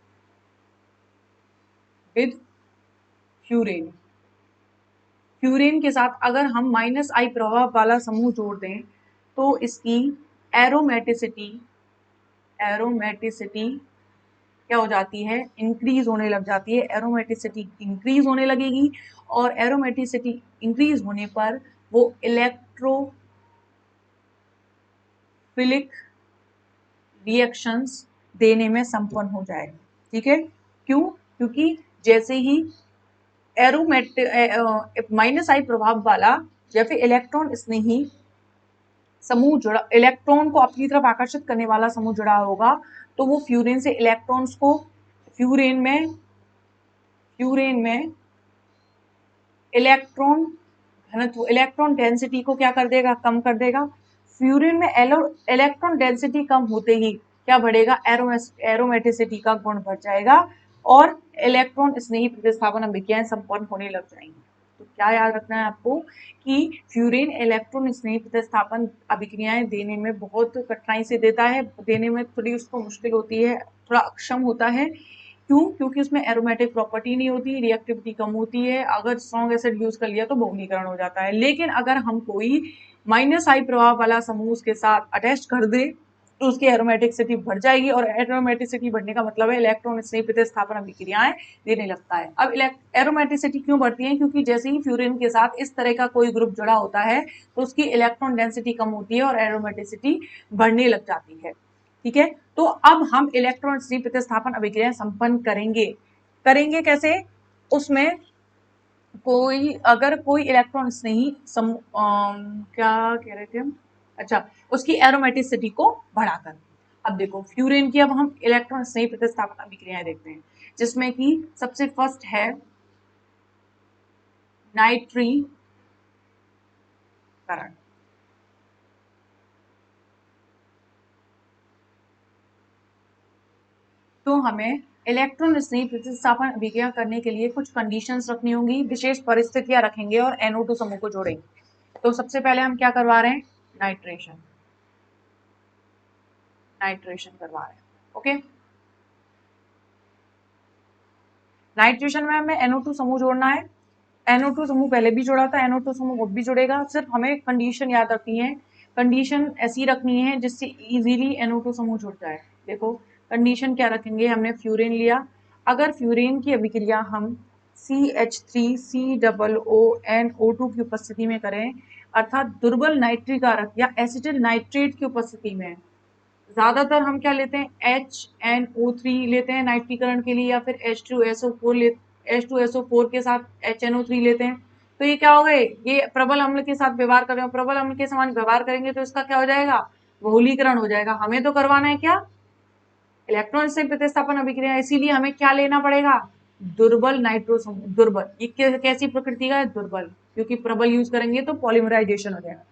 with furan, furan के साथ अगर हम माइनस आई प्रभाव वाला समूह जोड़ दें तो इसकी एरोमेटिसिटी एरोमेटिसिटी क्या हो जाती है, इंक्रीज होने लग जाती है। एरोमेटिसिटी इंक्रीज होने लगेगी और एरोमेटिसिटी इंक्रीज होने पर वो इलेक्ट्रोफिलिक रिएक्शंस देने में संपन्न हो जाएगा। ठीक है, क्यों? क्योंकि जैसे ही माइनस आई प्रभाव वाला या फिर इलेक्ट्रॉन स्नेही समूह जुड़ा, इलेक्ट्रॉन को अपनी तरफ आकर्षित करने वाला समूह जुड़ा होगा तो वो फ्यूरेन से इलेक्ट्रॉन्स को फ्यूरेन में इलेक्ट्रॉन घनत्व, इलेक्ट्रॉन डेंसिटी को क्या कर देगा, कम कर देगा। फ्यूरेन में इलेक्ट्रॉन डेंसिटी कम होते ही क्या बढ़ेगा, एरोमेटिसिटी का गुण बढ़ जाएगा और इलेक्ट्रॉन स्नेही प्रतिस्थापन अभिक्रियाएं संपन्न होने लग जाएंगी। तो क्या याद रखना है आपको कि फ्यूरेन इलेक्ट्रॉन स्नेही प्रतिस्थापन अभिक्रियाएं देने में बहुत कठिनाई से देता है, देने में थोड़ी उसको मुश्किल होती है, थोड़ा अक्षम होता है। क्यों? क्योंकि उसमें एरोमेटिक प्रॉपर्टी नहीं होती, रिएक्टिविटी कम होती है, अगर स्ट्रॉन्ग एसिड यूज कर लिया तो बहुलीकरण हो जाता है। लेकिन अगर हम कोई माइनस आई प्रभाव वाला समूह उसके साथ अटैच कर दे तो उसकी एरोमेटिसिटी बढ़ जाएगी और एरोमेटिसिटी बढ़ने का मतलब है इलेक्ट्रॉन स्नेही प्रतिस्थापन अभिक्रियाएं देने लगता है। अब एरोमेटिसिटी क्यों बढ़ती है? क्योंकि जैसे ही फ्यूरिन के साथ इस तरह का कोई ग्रुप जुड़ा होता है तो उसकी इलेक्ट्रॉन डेंसिटी कम होती है और एरोमेटिसिटी बढ़ने लग जाती है। ठीक है, तो अब हम इलेक्ट्रॉन स्नेही प्रतिस्थापन अभिक्रिया संपन्न करेंगे कैसे? उसमें कोई अगर कोई इलेक्ट्रॉन स्नेही क्या कह रहे थे हम, अच्छा, उसकी एरोमेटिसिटी को बढ़ाकर। अब देखो फ्यूरेन की अब हम इलेक्ट्रॉन स्नेही प्रतिस्थापन अभिक्रियाएं देखते हैं जिसमें कि सबसे फर्स्ट है नाइट्रीकरण। तो हमें इलेक्ट्रॉन स्नेही प्रतिस्थापन अभिक्रिया करने के लिए कुछ कंडीशंस रखनी होंगी, विशेष परिस्थितियां रखेंगे और NO2 समूह को जोड़ेंगे। तो सबसे पहले हम क्या करवा रहे हैं, नाइट्रेशन करवा रहे हैं। ओके, नाइट्रेशन में हमें NO2 समूह जोड़ना है। NO2 समूह पहले भी जोड़ा था, NO2 समूह अब भी जुड़ेगा, सिर्फ हमें कंडीशन याद रखनी है। कंडीशन ऐसी रखनी है जिससे इजीली NO2 समूह जुड़ जाए। देखो कंडीशन क्या रखेंगे, हमने फ्यूरेन लिया, अगर फ्यूरेन की अभिक्रिया हम CH3COONO2 की उपस्थिति में करें, अर्थात दुर्बल नाइट्रिक कारक या एसिटिल नाइट्रेट की उपस्थिति में, ज्यादातर हम क्या लेते हैं, HNO3 लेते हैं नाइट्रीकरण के लिए, या फिर H2SO4 के साथ HNO3 लेते हैं। तो ये क्या हो गए, ये प्रबल अम्ल के साथ व्यवहार कर रहे हो, प्रबल अम्ल के समान व्यवहार करेंगे तो इसका क्या हो जाएगा, बहुलीकरण हो जाएगा। हमें तो करवाना है क्या, इलेक्ट्रॉन से प्रतिस्थापन अभिक्रिया, इसीलिए हमें क्या लेना पड़ेगा, दुर्बल नाइट्रो समूह। दुर्बल ये कैसी प्रकृति का है, दुर्बल, क्योंकि प्रबल यूज करेंगे तो पॉलीमराइजेशन हो जाएगा।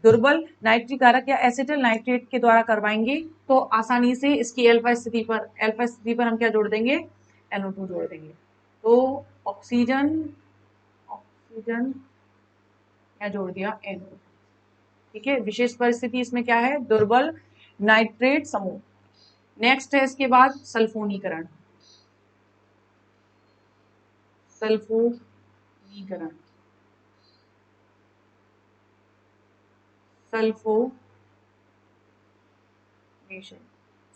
दुर्बल नाइट्रिक कारक या एसिटिल नाइट्रेट के द्वारा करवाएंगे तो आसानी से इसकी अल्फा स्थिति पर हम क्या जोड़ देंगे, NO2 जोड़ देंगे। तो ऑक्सीजन ऑक्सीजन क्या जोड़ दिया, NO2। ठीक है, विशेष परिस्थिति इसमें क्या है, दुर्बल नाइट्रेट समूह। नेक्स्ट है इसके बाद सल्फोनीकरण। सल्फोनीकरण सल्फोनेशन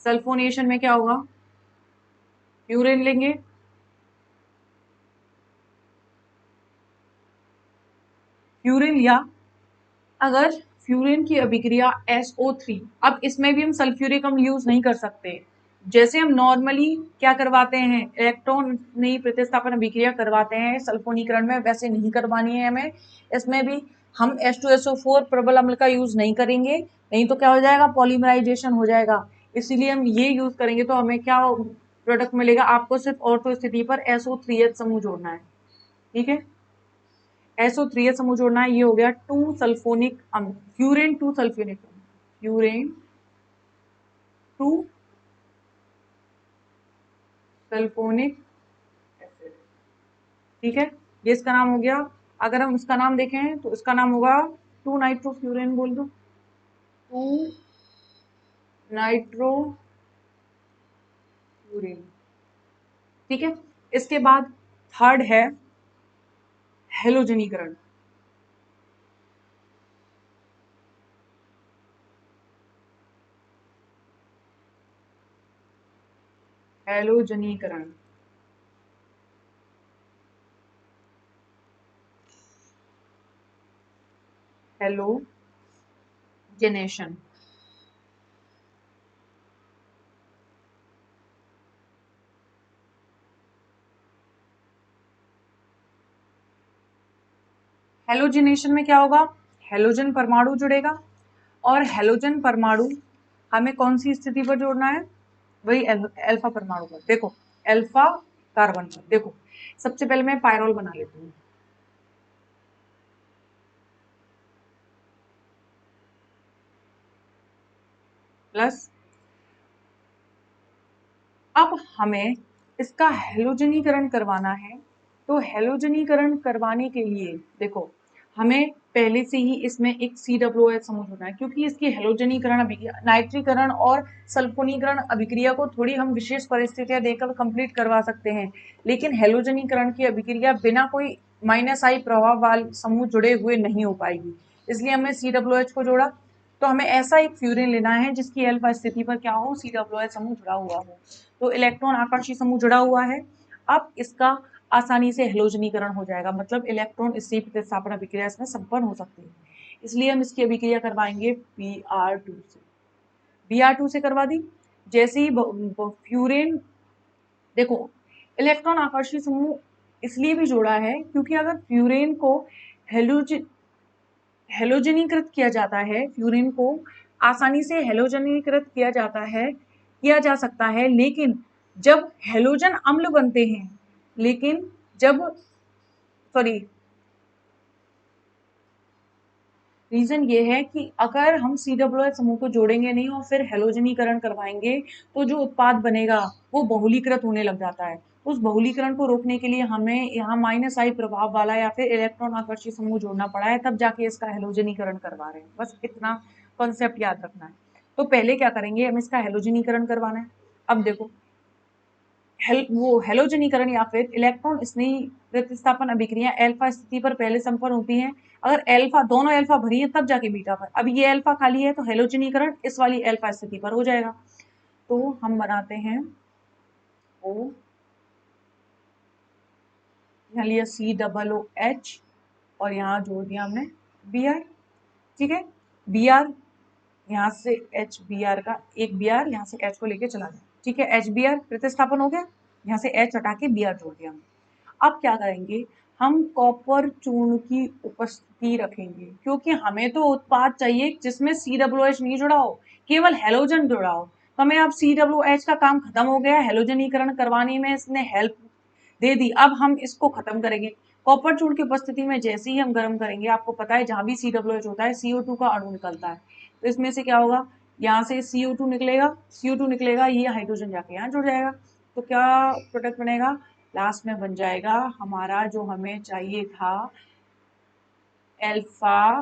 सल्फोनेशन में क्या होगा, फ्यूरेन लेंगे, फ्यूरेन लिया, अगर फ्यूरेन की अभिक्रिया SO3, अब इसमें भी हम सल्फ्यूरिक अम्ल यूज नहीं कर सकते, जैसे हम नॉर्मली क्या करवाते हैं, इलेक्ट्रॉन नहीं प्रतिस्थापन अभिक्रिया करवाते हैं सल्फोनीकरण में, वैसे नहीं करवानी है हमें। इसमें भी हम H2SO4 प्रबल अम्ल का यूज नहीं करेंगे, नहीं तो क्या हो जाएगा, पॉलीमराइजेशन हो जाएगा। इसीलिए हम ये यूज करेंगे तो हमें क्या प्रोडक्ट मिलेगा, आपको सिर्फ ऑर्थो स्थिति पर SO3H समूह जोड़ना है। ठीक है, SO3 समूह जोड़ना है, ये हो गया 2 सल्फोनिक अम्ल, फ्यूरेन 2 सल्फोनिक अम्ल, फ्यूरेन 2 सल्फोनिक एसिड, ठीक है, ये इसका नाम हो गया। अगर हम इसका नाम देखें तो इसका नाम होगा 2 नाइट्रोफ्यूरेन, बोल दो 2 नाइट्रोफ्यूरेन, ठीक है। इसके बाद थर्ड है हेलोजनीकरण। हेलोजनीकरण, हेलोजेनेशन, हेलोजिनेशन में क्या होगा, हेलोजन परमाणु जुड़ेगा और हेलोजन परमाणु हमें कौन सी स्थिति पर जोड़ना है, वही अल्फा परमाणु पर। देखो अल्फा कार्बन पर, देखो सबसे पहले मैं पायरोल बना लेती हूँ, प्लस अब हमें इसका हेलोजनीकरण करवाना है। तो हेलोजनीकरण करवाने के लिए देखो हमें पहले से ही इसमें एक COOH समूह होना है, क्योंकि इसकी हेलोजनीकरण अभिक्रिया, नाइट्रीकरण और सल्फोनीकरण अभिक्रिया को थोड़ी हम विशेष परिस्थितियां देकर कंप्लीट करवा सकते हैं, लेकिन हेलोजनीकरण की अभिक्रिया बिना कोई -I प्रभाव वाले समूह जुड़े हुए नहीं हो पाएगी, इसलिए हमने COOH को जोड़ा। तो हमें ऐसा एक फ्यूरिन लेना है जिसकी अल्फा स्थिति पर क्या हो, COOH समूह जुड़ा हुआ हो। तो इलेक्ट्रॉन आकर्षी समूह जुड़ा हुआ है, अब इसका आसानी से हेलोजनीकरण हो जाएगा, मतलब इलेक्ट्रॉन स्थिर प्रतिस्थापन अभिक्रिया इसमें संपन्न हो सकती है। इसलिए हम इसकी अभिक्रिया करवाएंगे Br2 से, Br2 से करवा दी। जैसे ही फ्यूरेन, देखो इलेक्ट्रॉन आकर्षी समूह इसलिए भी जोड़ा है क्योंकि अगर फ्यूरेन को हेलोजनीकृत किया जाता है, फ्यूरिन को आसानी से हेलोजनीकृत किया जाता है, किया जा सकता है, लेकिन जब हेलोजन अम्ल बनते हैं, लेकिन जब सॉरी रीजन ये है कि अगर हम COOH समूह को जोड़ेंगे नहीं और फिर हेलोजनीकरण करवाएंगे तो जो उत्पाद बनेगा वो बहुलीकृत होने लग जाता है। उस बहुलीकरण को रोकने के लिए हमें यहाँ -I प्रभाव वाला या फिर इलेक्ट्रॉन आकर्षी समूह जोड़ना पड़ा है, तब जाके इसका हेलोजनीकरण करवा रहे हैं। बस इतना कॉन्सेप्ट याद रखना है। तो पहले क्या करेंगे, हम इसका हेलोजनीकरण करवाना है। अब देखो वो हेलोजनीकरण या फिर इलेक्ट्रॉन स्नेही प्रतिस्थापन अभिक्रिया अल्फा स्थिति पर पहले संपन्न होती हैं। अगर अल्फा, दोनों अल्फा भरी है तब जाके बीटा पर। अब ये अल्फा खाली है तो हेलोजनीकरण इस वाली अल्फा स्थिति पर हो जाएगा। तो हम बनाते हैं ओ, यहाँ लिया COOH और यहाँ जोड़ दिया हमने Br, ठीक है। Br यहाँ से HBr का एक Br यहाँ से H को लेके चला गया, ठीक है। HBr प्रतिस्थापन हो गया, यहाँ से H हटा के Br जोड़ दिया हमने। अब क्या करेंगे, हम कॉपर चूर्ण की उपस्थिति रखेंगे, क्योंकि हमें तो उत्पाद चाहिए जिसमें COOH नहीं जुड़ा हो, केवल हेलोजन जुड़ा हो। तो हमें अब COOH का काम खत्म हो गया, हेलोजनीकरण करवाने में इसने हेल्प दे दी। अब हम इसको खत्म करेंगे। कॉपर चूर्ण की उपस्थिति में जैसे ही हम गर्म करेंगे, आपको पता है जहां भी COOH होता है CO2 का अणु निकलता है, तो इसमें से क्या होगा, यहाँ से CO2 निकलेगा, CO2 निकलेगा, ये हाइड्रोजन जाके यहाँ जुड़ जाएगा। तो क्या प्रोडक्ट बनेगा, लास्ट में बन जाएगा हमारा जो हमें चाहिए था, अल्फा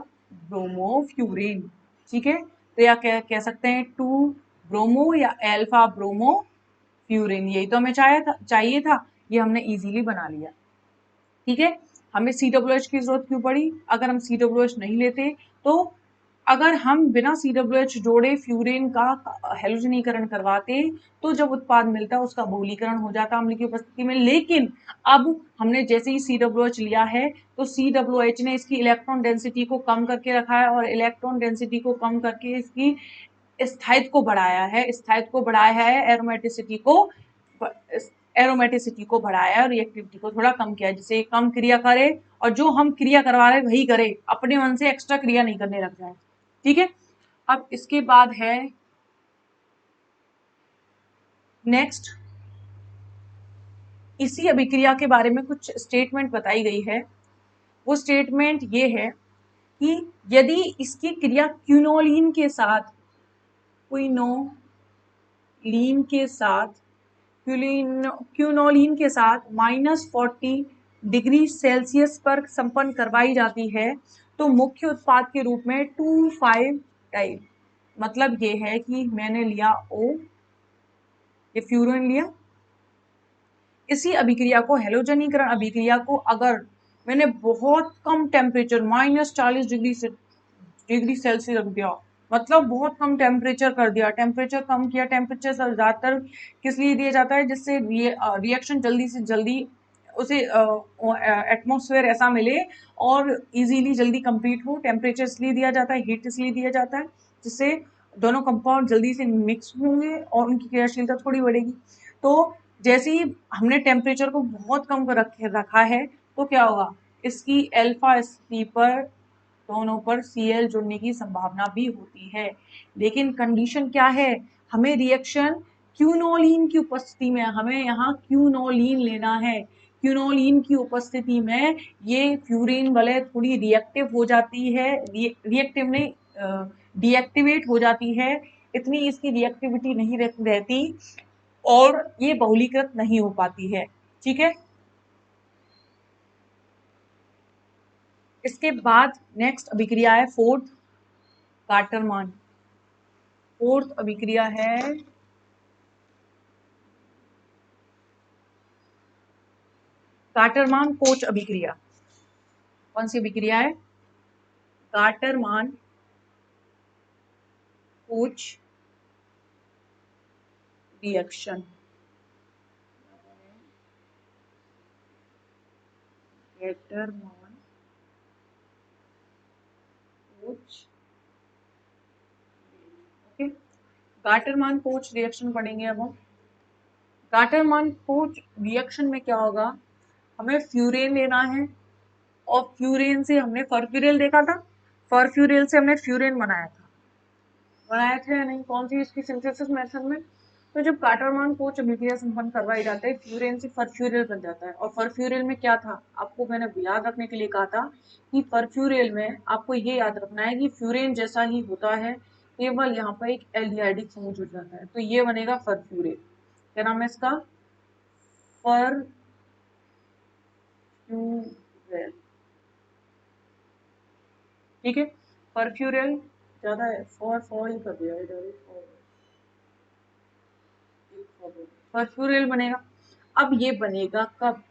ब्रोमोफ्यूरिन, ठीक है। तो या कह सकते हैं 2 ब्रोमो या अल्फा ब्रोमो फ्यूरिन, यही तो हमें चाहिए था, ये हमने इजीली बना लिया, ठीक है। हमें COOH की जरूरत क्यों पड़ी, अगर हम COOH नहीं लेते तो अगर हम बिना COOH जोड़े फ्यूरेन का हेलोजनीकरण करवाते तो जब उत्पाद मिलता उसका बहुलीकरण हो जाता अम्ल की उपस्थिति में। लेकिन अब हमने जैसे ही COOH लिया है तो COOH ने इसकी इलेक्ट्रॉन डेंसिटी को कम करके रखा है और इलेक्ट्रॉन डेंसिटी को कम करके इसकी स्थायित्व को बढ़ाया है, एरोमेटिसिटी को बढ़ाया है और रिएक्टिविटी को थोड़ा कम किया है, जिससे कम क्रिया करे और जो हम क्रिया करवा रहे हैं वही करे, अपने मन से एक्स्ट्रा क्रिया नहीं करने लग जाए, ठीक है। अब इसके बाद है नेक्स्ट, इसी अभिक्रिया के बारे में कुछ स्टेटमेंट बताई गई है वो स्टेटमेंट ये है कि यदि इसकी क्रिया क्विनोलिन के साथ क्विनोलिन के साथ -40 डिग्री सेल्सियस पर संपन्न करवाई जाती है तो मुख्य उत्पाद के रूप में 2,5 टाइप, मतलब ये है कि मैंने लिया O, ये फ्यूरिन लिया, इसी अभिक्रिया को हेलोजनीकरण अभिक्रिया को अगर मैंने बहुत कम टेम्परेचर -40 डिग्री सेल्सियस रख दिया, मतलब बहुत कम टेम्परेचर कर दिया, टेम्परेचर कम किया, टेम्परेचर ज्यादातर किस लिए दिया जाता है, जिससे रिएक्शन जल्दी से जल्दी उसे एटमॉस्फेयर ऐसा मिले और इजीली जल्दी कंप्लीट हो। टेम्परेचर इसलिए दिया जाता है, हीट इसलिए दिया जाता है जिससे दोनों कंपाउंड जल्दी से मिक्स होंगे और उनकी क्रियाशीलता थोड़ी बढ़ेगी। तो जैसे ही हमने टेम्परेचर को बहुत कम कर रखा है तो क्या होगा, इसकी अल्फा स्थिति पर दोनों पर Cl जुड़ने की संभावना भी होती है। लेकिन कंडीशन क्या है, हमें रिएक्शन क्विनोलिन की उपस्थिति में, हमें यहाँ क्विनोलिन लेना है। क्विनोलिन की उपस्थिति में ये फ्यूरिन वलय थोड़ी रिएक्टिव हो जाती है, रिएक्टिव नहीं डीएक्टिवेट हो जाती है, इतनी इसकी रिएक्टिविटी नहीं रहती और ये बहुलीकृत नहीं हो पाती है। ठीक है, इसके बाद नेक्स्ट अभिक्रिया है कार्टरमान। फोर्थ अभिक्रिया है कार्टरमान कोच अभिक्रिया। कौन सी अभिक्रिया है? Gattermann Koch reaction. Gattermann Koch, okay, Gattermann Koch reaction पढ़ेंगे अब हम। कार्टरमान कोच रिएक्शन में क्या होगा, हमें फ्यूरेन लेना है और फ्यूरेन से हमने फरफ्यूरेल देखा था, फरफ्यूरेल से हमने फ्यूरेन बनाया था या नहीं, कौन सी इसकी सिंथेसिस मेथड में। तो जब कार्टरमान कोच अभिक्रिया संपन्न करवाई जाती है, फ्यूरेन से फरफ्यूरेल बन जाता है। और फरफ्यूरेल में क्या था, आपको मैंने याद रखने के लिए कहा था कि फरफ्यूरेल में आपको ये याद रखना है कि फ्यूरेन जैसा ही होता है, केवल यहाँ पर एक एल्डिहाइडिक समूह जुड़ जाता है, तो ये बनेगा फरफ्यूरेल। क्या नाम है इसका? फरफ्यूरेल। ठीक है, फरफ्यूरेल ज्यादा है, फॉर ही कर दिया है डायरेक्ट, फरफ्यूरेल बनेगा। अब ये बनेगा कब?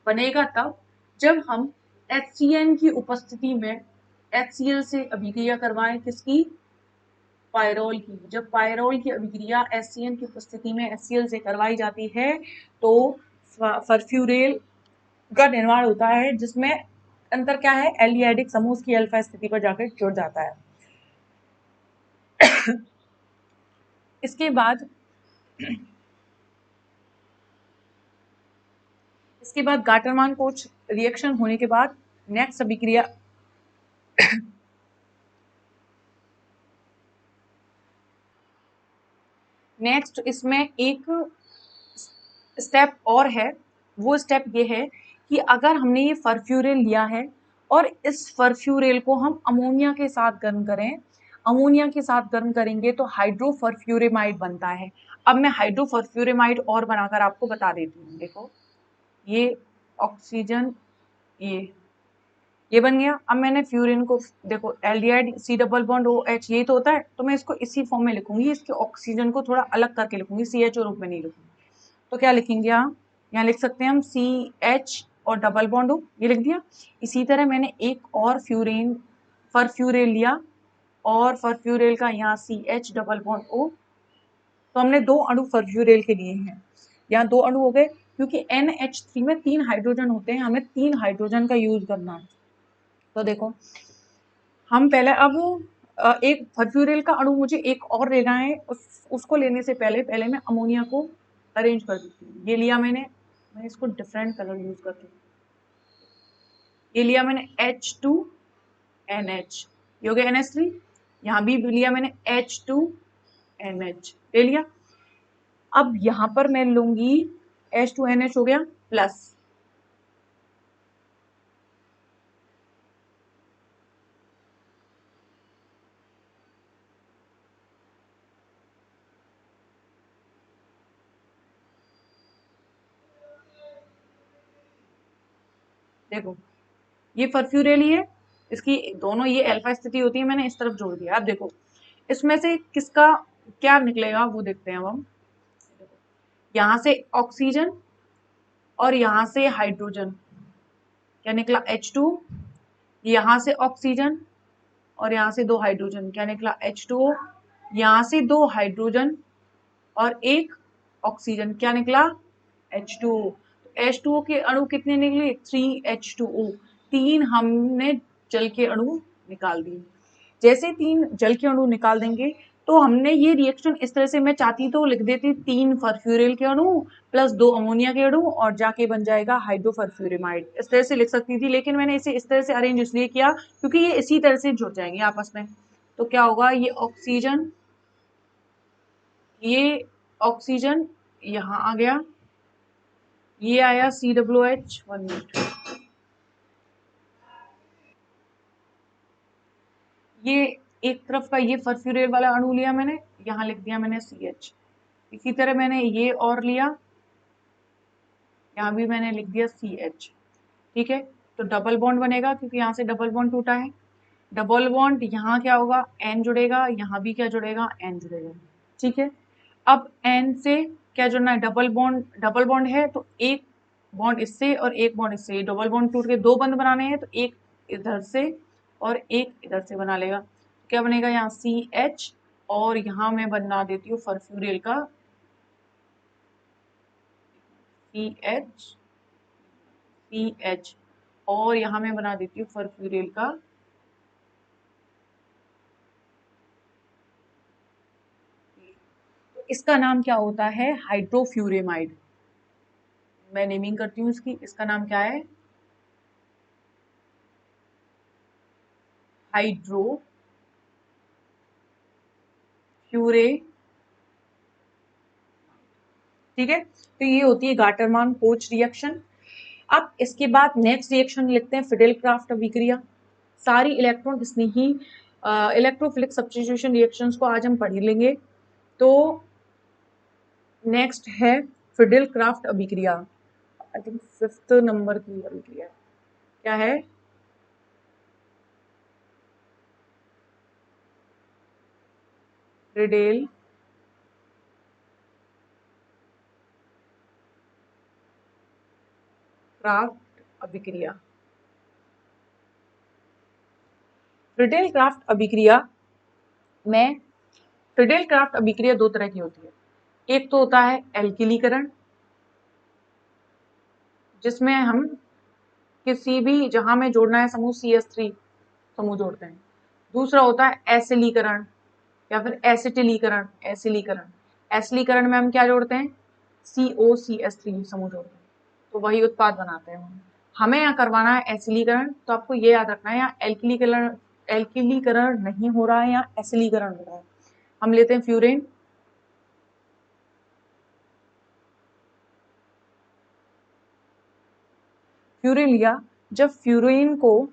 बनेगा तब जब हम HCN की उपस्थिति में HCl से अभिक्रिया करवाएं, किसकी? पायरोल की। जब पायरोल की अभिक्रिया HCN की उपस्थिति में HCl से करवाई जाती है तो फरफ्यूरेल का निर्माण होता है, जिसमें अंतर क्या है, एल्डिहाइडिक समूह की अल्फा स्थिति पर जाकर जुड़ जाता है। इसके बाद गाटरमान कोच रिएक्शन होने के बाद नेक्स्ट अभिक्रिया नेक्स्ट इसमें एक स्टेप और है। वो स्टेप ये है कि अगर हमने ये फरफ्यूरेल लिया है और इस फरफ्यूरेल को हम अमोनिया के साथ गर्म करें, अमोनिया के साथ गर्म करेंगे तो हाइड्रोफरफ्यूरेमाइड बनता है। अब मैं हाइड्रोफरफ्यूरेमाइड और बनाकर आपको बता देती हूँ। देखो, ये ऑक्सीजन, ये बन गया। अब मैंने फ्यूरिन को, देखो aldehyde C double bond OH यही तो होता है, तो मैं इसको इसी फॉर्म में लिखूंगी, इसके ऑक्सीजन को थोड़ा अलग करके लिखूंगी, CHO रूप में नहीं लिखूंगी। तो क्या लिखेंगे, यहाँ लिख सकते हैं हम CH और डबल बॉन्ड O, ये लिख दिया। इसी तरह मैंने एक और फरफ्यूरेल लिया और फरफ्यूरेल का यहाँ CH डबल बॉन्ड O, तो हमने 2 अणु फरफ्यूरेल के लिए हैं, यहाँ 2 अणु हो गए। क्योंकि NH3 में 3 हाइड्रोजन होते हैं, हमें 3 हाइड्रोजन का यूज करना है। तो देखो, हम पहले अब एक फरफ्यूरेल का अणु मुझे एक और लेना है, उसको लेने से पहले मैं अमोनिया को अरेंज कर देती हूँ। ये लिया मैं इसको डिफरेंट कलर यूज करती हूँ। ये लिया मैंने H2NH, ये हो गया NH3। यहाँ भी लिया मैंने H2NH ले लिया। अब यहाँ पर मैं लूंगी H2NH हो गया प्लस, देखो ये फर्फ्यूरियल ही है, इसकी दोनों ये अल्फा स्थिति होती है, मैंने इस तरफ जोड़ दिया। अब देखो इसमें से किसका क्या निकलेगा वो देखते हैं अब हम। यहाँ से ऑक्सीजन और यहाँ से हाइड्रोजन, क्या निकला H2। यहाँ से ऑक्सीजन और यहाँ से दो हाइड्रोजन, क्या निकला H2O। यहाँ से दो हाइड्रोजन और एक ऑक्सीजन, क्या निकला H2O। H2O के अणु कितने निकले 3H2O, तीन हमने जल के अणु निकाल दिए। जैसे तीन जल के अणु निकाल देंगे तो हमने ये रिएक्शन इस तरह से, मैं चाहती तो लिख देती तीन फर्फ्यूरिल के अणु प्लस दो अमोनिया के अणु और जाके बन जाएगा हाइड्रोफर्फ्यूरिमाइड, इस तरह से लिख सकती थी। लेकिन मैंने इसे इस तरह से अरेंज इसलिए किया क्योंकि ये इसी तरह से जुड़ जाएंगे आपस में। तो क्या होगा, ये ऑक्सीजन यहाँ आ गया, ये आया COH, 1 मिनट, ये एक तरफ का ये फर्फ्यूरिल वाला अणु लिया मैंने, यहाँ लिख दिया मैंने CH। इसी तरह मैंने ये और लिया, यहाँ भी मैंने लिख दिया CH। ठीक है, तो डबल बॉन्ड बनेगा क्योंकि यहाँ से डबल बॉन्ड टूटा है। डबल बॉन्ड यहाँ क्या होगा, N जुड़ेगा, यहाँ भी क्या जुड़ेगा, N जुड़ेगा। ठीक है, अब N से क्या जुड़ना है, डबल बॉन्ड है तो एक बॉन्ड इससे और एक बॉन्ड इससे, डबल बॉन्ड टूट के दो बंद बनाने हैं तो एक इधर से और एक इधर से बना लेगा। क्या बनेगा यहाँ CH, और यहाँ मैं बना देती हूँ फर्फ्यूरिल का CH, और यहाँ मैं बना देती हूँ फर्फ्यूरिल का तो इसका नाम क्या होता है, हाइड्रोफ्यूरेमाइड। मैं नेमिंग करती हूँ इसकी, इसका नाम क्या है, हाइड्रोफ्यूरे। ठीक है, तो ये होती है गाटरमान कोच रिएक्शन। अब इसके बाद नेक्स्ट रिएक्शन लिखते हैं फिडेल क्राफ्ट अभिक्रिया। सारी इलेक्ट्रॉन स्नेही इलेक्ट्रोफिलिक सब्स्टिट्यूशन रिएक्शंस को आज हम पढ़ लेंगे। तो नेक्स्ट है फिडेल क्राफ्ट अभिक्रिया, आई थिंक 5th नंबर की अभिक्रिया क्या है, फिडेल क्राफ्ट अभिक्रिया। फिडेल क्राफ्ट अभिक्रिया में फिडेल क्राफ्ट अभिक्रिया दो तरह की होती है। एक तो होता है एल्किलीकरण, जिसमें हम किसी भी जहां में जोड़ना है समूह CH3 समूह जोड़ते हैं। दूसरा होता है एसिलीकरण या फिर एसिटिलीकरण। एसिलीकरण में हम क्या जोड़ते हैं, COCH3 समूह जोड़ते हैं, तो वही उत्पाद बनाते हैं हम। हमें यहाँ करवाना है एसिलीकरण, तो आपको ये याद रखना है यहाँ एल्किलीकरण नहीं हो रहा है, यहाँ एसिलीकरण हो रहा है। हम लेते हैं फ्यूरेन, फ्यूरिन लिया, जब फ्यूरिन को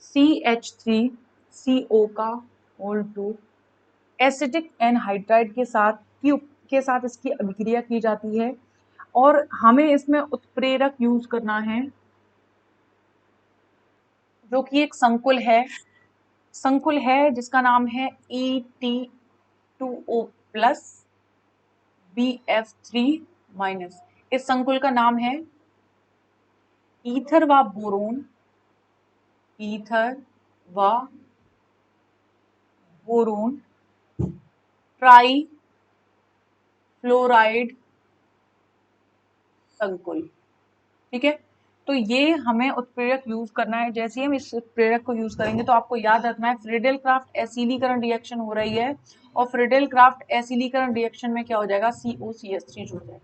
CH3CO का होल 2 एसिटिक एनहाइड्राइड के साथ इसकी अभिक्रिया की जाती है, और हमें इसमें उत्प्रेरक यूज करना है जो कि एक संकुल है जिसका नाम है Et2O प्लस BF3 माइनस। इस संकुल का नाम है ईथर व बोरोन ट्राई फ्लोराइड संकुल। ठीक है, तो ये हमें उत्प्रेरक यूज करना है। जैसे ही हम इस उत्प्रेरक को यूज करेंगे तो आपको याद रखना है फ्रीडेल क्राफ्ट एसिलीकरण रिएक्शन हो रही है, और फ्रीडेल क्राफ्ट एसिलीकरण रिएक्शन में क्या हो जाएगा, COCH3 जुड़ जाएगा।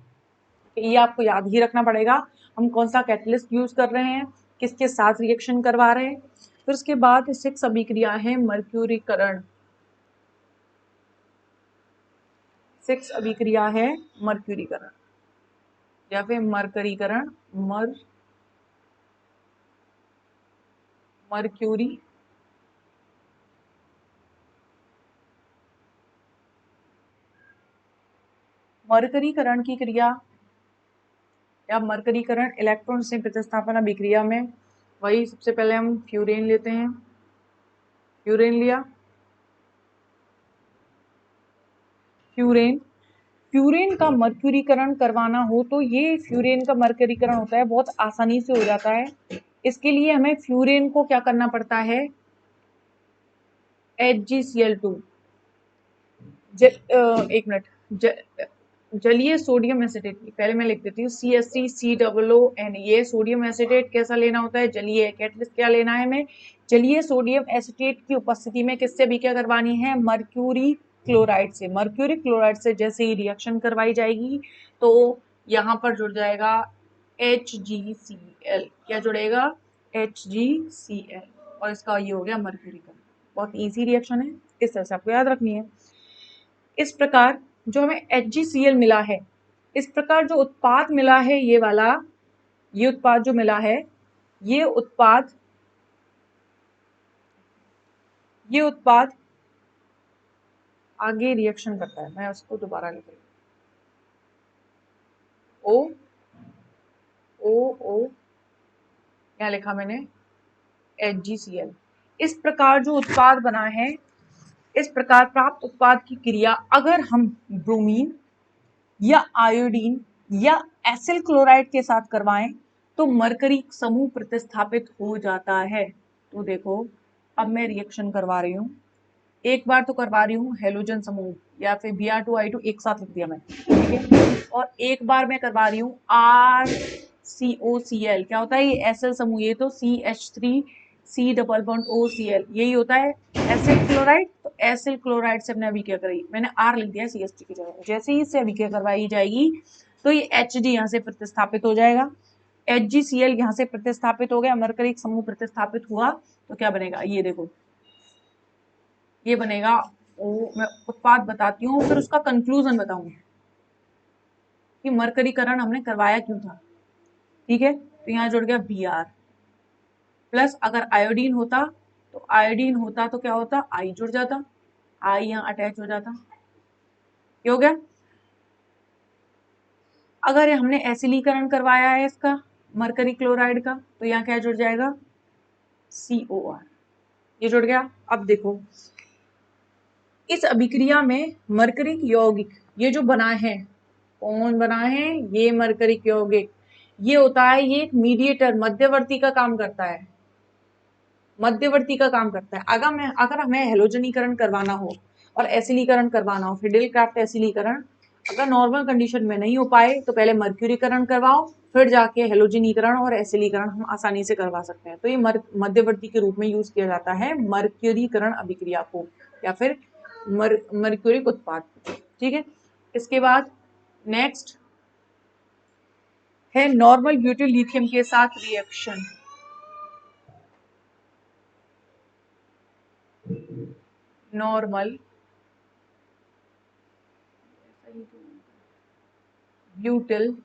ये आपको याद ही रखना पड़ेगा, हम कौन सा कैटलिस्ट यूज कर रहे हैं, किसके साथ रिएक्शन करवा रहे हैं। फिर उसके बाद 6 अभिक्रिया है मर्क्यूरीकरण। 6 अभिक्रिया है मर्क्यूरीकरण या फिर मरकरीकरण, मर्क्यूरी मरकरीकरण की क्रिया या मरकरीकरण इलेक्ट्रॉन से प्रतिस्थापन अभिक्रिया में वही सबसे पहले हम फ्यूरेन लेते हैं। फ्यूरेन लिया, फ्यूरेन फ्यूरेन का मरक्यूरीकरण करवाना हो तो ये फ्यूरेन का मरकरीकरण होता है, बहुत आसानी से हो जाता है। इसके लिए हमें फ्यूरेन को क्या करना पड़ता है, HgCl2 एक मिनट, जलीय सोडियम एसिटेट, पहले मैं लिख देती हूँ CH3COON। ये सोडियम एसिटेट कैसा लेना होता है, जलीय। कैटलिस्ट क्या लेना है हमें, जलीय सोडियम एसिटेट की उपस्थिति में किससे अभिक्रिया करवानी है, मर्क्यूरी क्लोराइड से। मर्क्यूरी क्लोराइड से जैसे ही रिएक्शन करवाई जाएगी तो यहाँ पर जुड़ जाएगा HgCl। क्या जुड़ेगा, HgCl, और इसका ये हो गया मर्क्यूरी का। बहुत इजी रिएक्शन है, इस तरह से आपको याद रखनी है। इस प्रकार जो हमें HgCl मिला है, इस प्रकार जो उत्पाद मिला है ये वाला, ये उत्पाद जो मिला है, ये उत्पाद आगे रिएक्शन करता है। मैं उसको दोबारा लिख रही हूँ, O क्या लिखा मैंने, HgCl। इस प्रकार जो उत्पाद बना है, इस प्रकार प्राप्त उत्पाद की क्रिया अगर हम ब्रोमीन या आयोडीन या एसिल क्लोराइड के साथ करवाएं तो मरकरी समूह प्रतिस्थापित हो जाता है। तो देखो, अब मैं रिएक्शन करवा रही हूँ, एक बार तो करवा रही हूँ हेलोजन समूह या फिर Br2I2 एक साथ लिख दिया मैं, ठीक है, और एक बार मैं करवा रही हूँ RCOCl। क्या होता है ये, एसिल समूह, ये तो CH3C≡OCl, यही होता है एसिल क्लोराइड। तो एसिल क्लोराइड से हमने अभिक्रिया कराई, मैंने R लिख दिया CH3 की जगह। जैसे ही इससे अभिक्रिया करवाई जाएगी तो ये Hg यहाँ से प्रतिस्थापित हो जाएगा, HgCl यहाँ से प्रतिस्थापित हो गया, मरकरी समूह प्रतिस्थापित हुआ तो क्या बनेगा, ये देखो, ये बनेगा मैं उत्पाद बताती हूँ फिर उसका कंक्लूजन बताऊंगी कि मरकरीकरण हमने करवाया क्यों था। ठीक है, तो यहाँ जुड़ गया Br प्लस, अगर आयोडीन होता तो क्या होता, आई जुड़ जाता, आई यहाँ अटैच हो जाता, क्या हो गया। अगर हमने एसिलीकरण करवाया है इसका, मरकरी क्लोराइड का, तो यहाँ क्या जुड़ जाएगा, COR, ये जुड़ गया। अब देखो, इस अभिक्रिया में मरकरी यौगिक ये जो बना है, कौन बना है, ये मरकरी यौगिक, ये होता है, ये एक मीडिएटर, मध्यवर्ती का काम करता है, मध्यवर्ती का काम करता है। अगर हमें हेलोजनीकरण करवाना हो और एसिलीकरण करवाना हो, फिडेल क्राफ्ट एसिलीकरण, अगर नॉर्मल कंडीशन में नहीं हो पाए तो पहले मर्क्यूरीकरण करवाओ, फिर जाके हेलोजनीकरण और एसिलीकरण हम आसानी से करवा सकते हैं। तो ये मध्यवर्ती के रूप में यूज किया जाता है मर्क्यूरीकरण अभिक्रिया को, या फिर मर्क्यूरिक उत्पाद। ठीक है, इसके बाद नेक्स्ट है नॉर्मल ब्यूटिल लिथियम के साथ रिएक्शन। नॉर्मल ब्यूटिल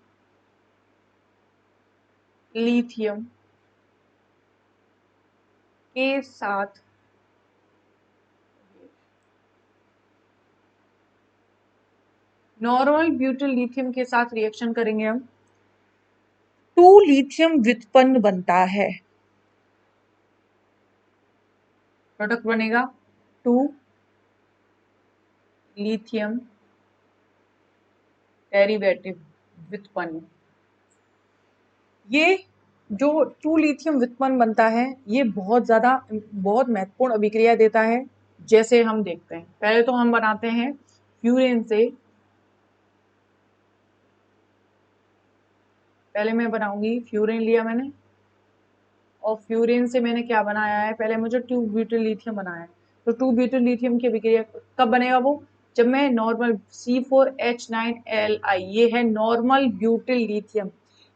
लिथियम के साथ नॉर्मल ब्यूटिल लिथियम के साथ रिएक्शन करेंगे हम, 2 लिथियम व्युत्पन्न बनता है, प्रोडक्ट बनेगा 2 लिथियम डेरिवेटिव व्युत्पन्न। ये जो 2 लिथियम व्युत्पन्न बनता है, ये बहुत महत्वपूर्ण अभिक्रिया देता है। जैसे हम देखते हैं, पहले तो हम बनाते हैं फ्यूरेन से, पहले मैं बनाऊंगी, फ्यूरेन लिया मैंने और फ्यूरेन से मैंने क्या बनाया है, पहले मुझे 2 ब्यूटिल लिथियम बनाया है। तो 2 ब्यूटिल लिथियम की अभिक्रिया कब बनेगा वो, जब मैं नॉर्मल C4H9Li, ये है नॉर्मल ब्यूटिल लिथियम,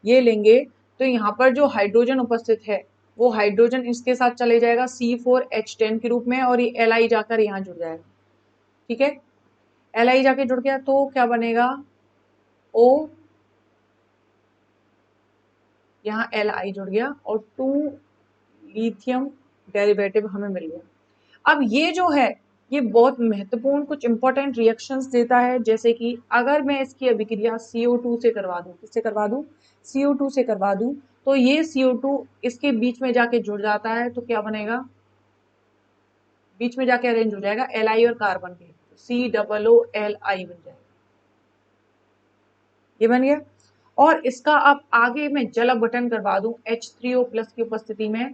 ये लेंगे तो यहाँ पर जो हाइड्रोजन उपस्थित है वो हाइड्रोजन इसके साथ चले जाएगा C4H10 के रूप में, और ये Li जाकर यहाँ जुड़ जाएगा। ठीक है, Li जाके जुड़ गया तो क्या बनेगा, O, यहाँ Li जुड़ गया और 2 लिथियम डेरिवेटिव हमें मिल गया। अब ये जो है ये बहुत महत्वपूर्ण कुछ इंपॉर्टेंट रिएक्शंस देता है, जैसे कि अगर मैं इसकी अभिक्रिया CO2 से करवा दूं, किससे करवा दूं, CO2 से करवा दूं, तो ये CO2 इसके बीच में जाके जुड़ जाता है, तो क्या बनेगा, बीच में जाके अरेंज हो जाएगा Li और कार्बन के, COOLI बन जाएगा, ये बन गया। और इसका अब आगे मैं जल अपघटन करवा दूं H3O+ की उपस्थिति में,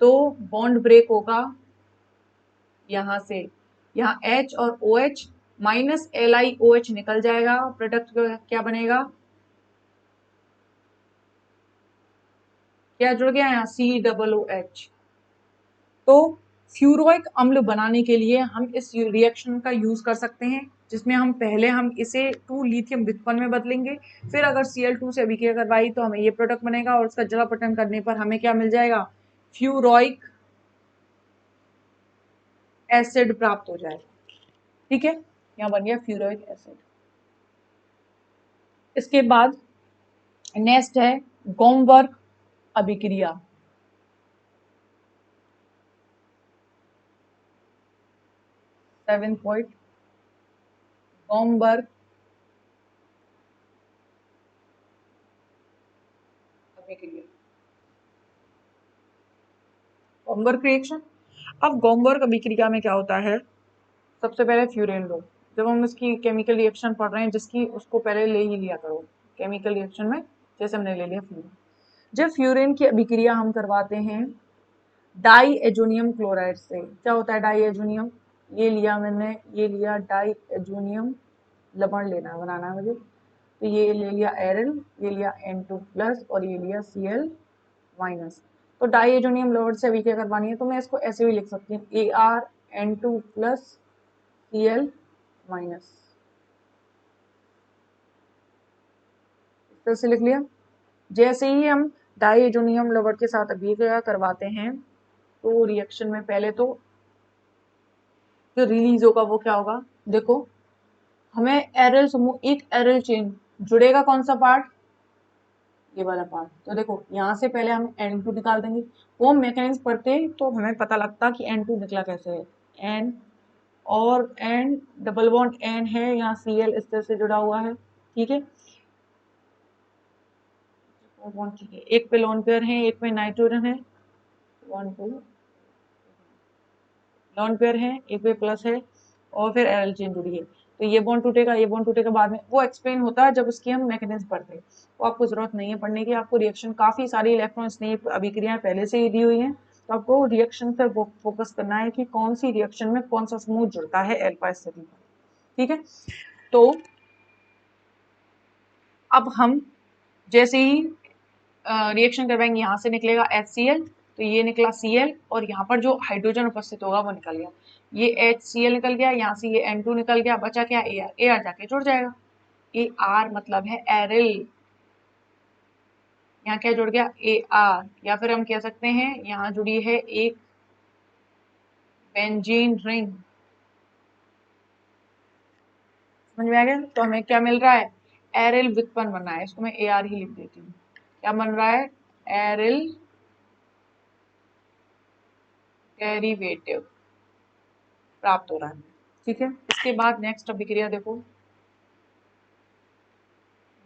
तो बॉन्ड ब्रेक होगा यहां से, यहाँ H और OH माइनस LiOH निकल जाएगा, प्रोडक्ट क्या बनेगा, क्या जुड़ गया यहाँ COOH। तो फ्यूरोइक अम्ल बनाने के लिए हम इस रिएक्शन का यूज कर सकते हैं, जिसमें हम पहले हम इसे 2 लिथियम व्युत्पन्न में बदलेंगे, फिर अगर Cl2 से अभिक्रिया करवाई तो हमें ये प्रोडक्ट बनेगा, और इसका जल अपघटन करने पर हमें क्या मिल जाएगा, फ्यूरोइक एसिड प्राप्त हो जाएगा। ठीक है, यहाँ बन गया फ्यूरोइक एसिड। इसके बाद नेक्स्ट है गोमवर्क अभिक्रिया। 7 पॉइंट गोमवर्क अभिक्रिया, गोमवर्क रिएक्शन। अब गोमवर्क अभिक्रिया में क्या होता है, सबसे पहले फ्यूरेन लो, जब हम इसकी केमिकल रिएक्शन पढ़ रहे हैं जिसकी, उसको पहले ले ही लिया करो केमिकल रिएक्शन में, जैसे हमने ले लिया फ्यूरेन। जब फ्यूरेन की अभिक्रिया हम करवाते हैं डाई एजोनियम क्लोराइड से, क्या होता है डाई एजोनियम, ये लिया मैंने, ये लिया डाई एजोनियम, लवण लेना है, बनाना है मुझे, तो ये ले लिया एरल, ये लिया N2+ और ये लिया Cl-। तो डाई एजोनियम लवण से अभिक्रिया करवानी है, तो मैं इसको ऐसे भी लिख सकती हूँ ArN2+ Cl-, इस तरह से लिख लिया। जैसे ही हम डाई एजोनियम लवण के साथ अभिक्रिया करवाते हैं, तो रिएक्शन में पहले तो जो रिलीज होगा वो क्या होगा, देखो हमें एरल समूह, एक एरल चेन जुड़ेगा, कौन सा पार्ट, ये वाला पार्ट। तो देखो यहाँ से पहले हम N2 निकाल देंगे, वो मैकेनिज्म पढ़ते तो हमें पता लगता कि N2 निकला कैसे है, N और N डबल बॉन्ड N है, यहाँ Cl इस तरह से जुड़ा हुआ है, ठीक है, ठीक है, एक पे लोन पेयर है, एक पे नाइट्रोजन है, 1 2 लोन पेयर है, एक पे प्लस है, और फिर एरल चेन जुड़ी है, तो ये बॉन्ड टूटेगा, ये बॉन्ड टूटेगा, बाद में वो एक्सप्लेन होता है जब उसकी हम मैकेनिज्म पढ़ते हैं, वो आपको जरूरत नहीं है पढ़ने की, आपको रिएक्शन काफी सारी इलेक्ट्रॉन स्नेह अभिक्रियाएं पहले से ही दी हुई हैं, तो आपको रिएक्शन पर फोकस करना है कि कौन सी रिएक्शन में कौन सा समूह जुड़ता है अल्फा स्थिति पर, ठीक है। तो अब हम जैसे ही रिएक्शन करवाएंगे, यहाँ से निकलेगा HCl, तो ये निकला Cl, और यहाँ पर जो हाइड्रोजन उपस्थित होगा वो निकल गया, ये HCl निकल गया, यहाँ से ये N2 निकल गया, बचा क्या Ar, Ar जाके जुड़ जाएगा, Ar मतलब है एरिल, यहाँ क्या जुड़ गया Ar, या फिर हम कह सकते हैं यहाँ जुड़ी है एक बेंजीन रिंग, समझ में आ गया। तो हमें क्या मिल रहा है, एरिल व्युत्पन्न बन रहा है, इसको मैं Ar ही लिख देती हूँ, क्या बन रहा है, एरिल डेरिवेटिव प्राप्त हो रहा है, ठीक है। इसके बाद नेक्स्ट अभिक्रिया देखो,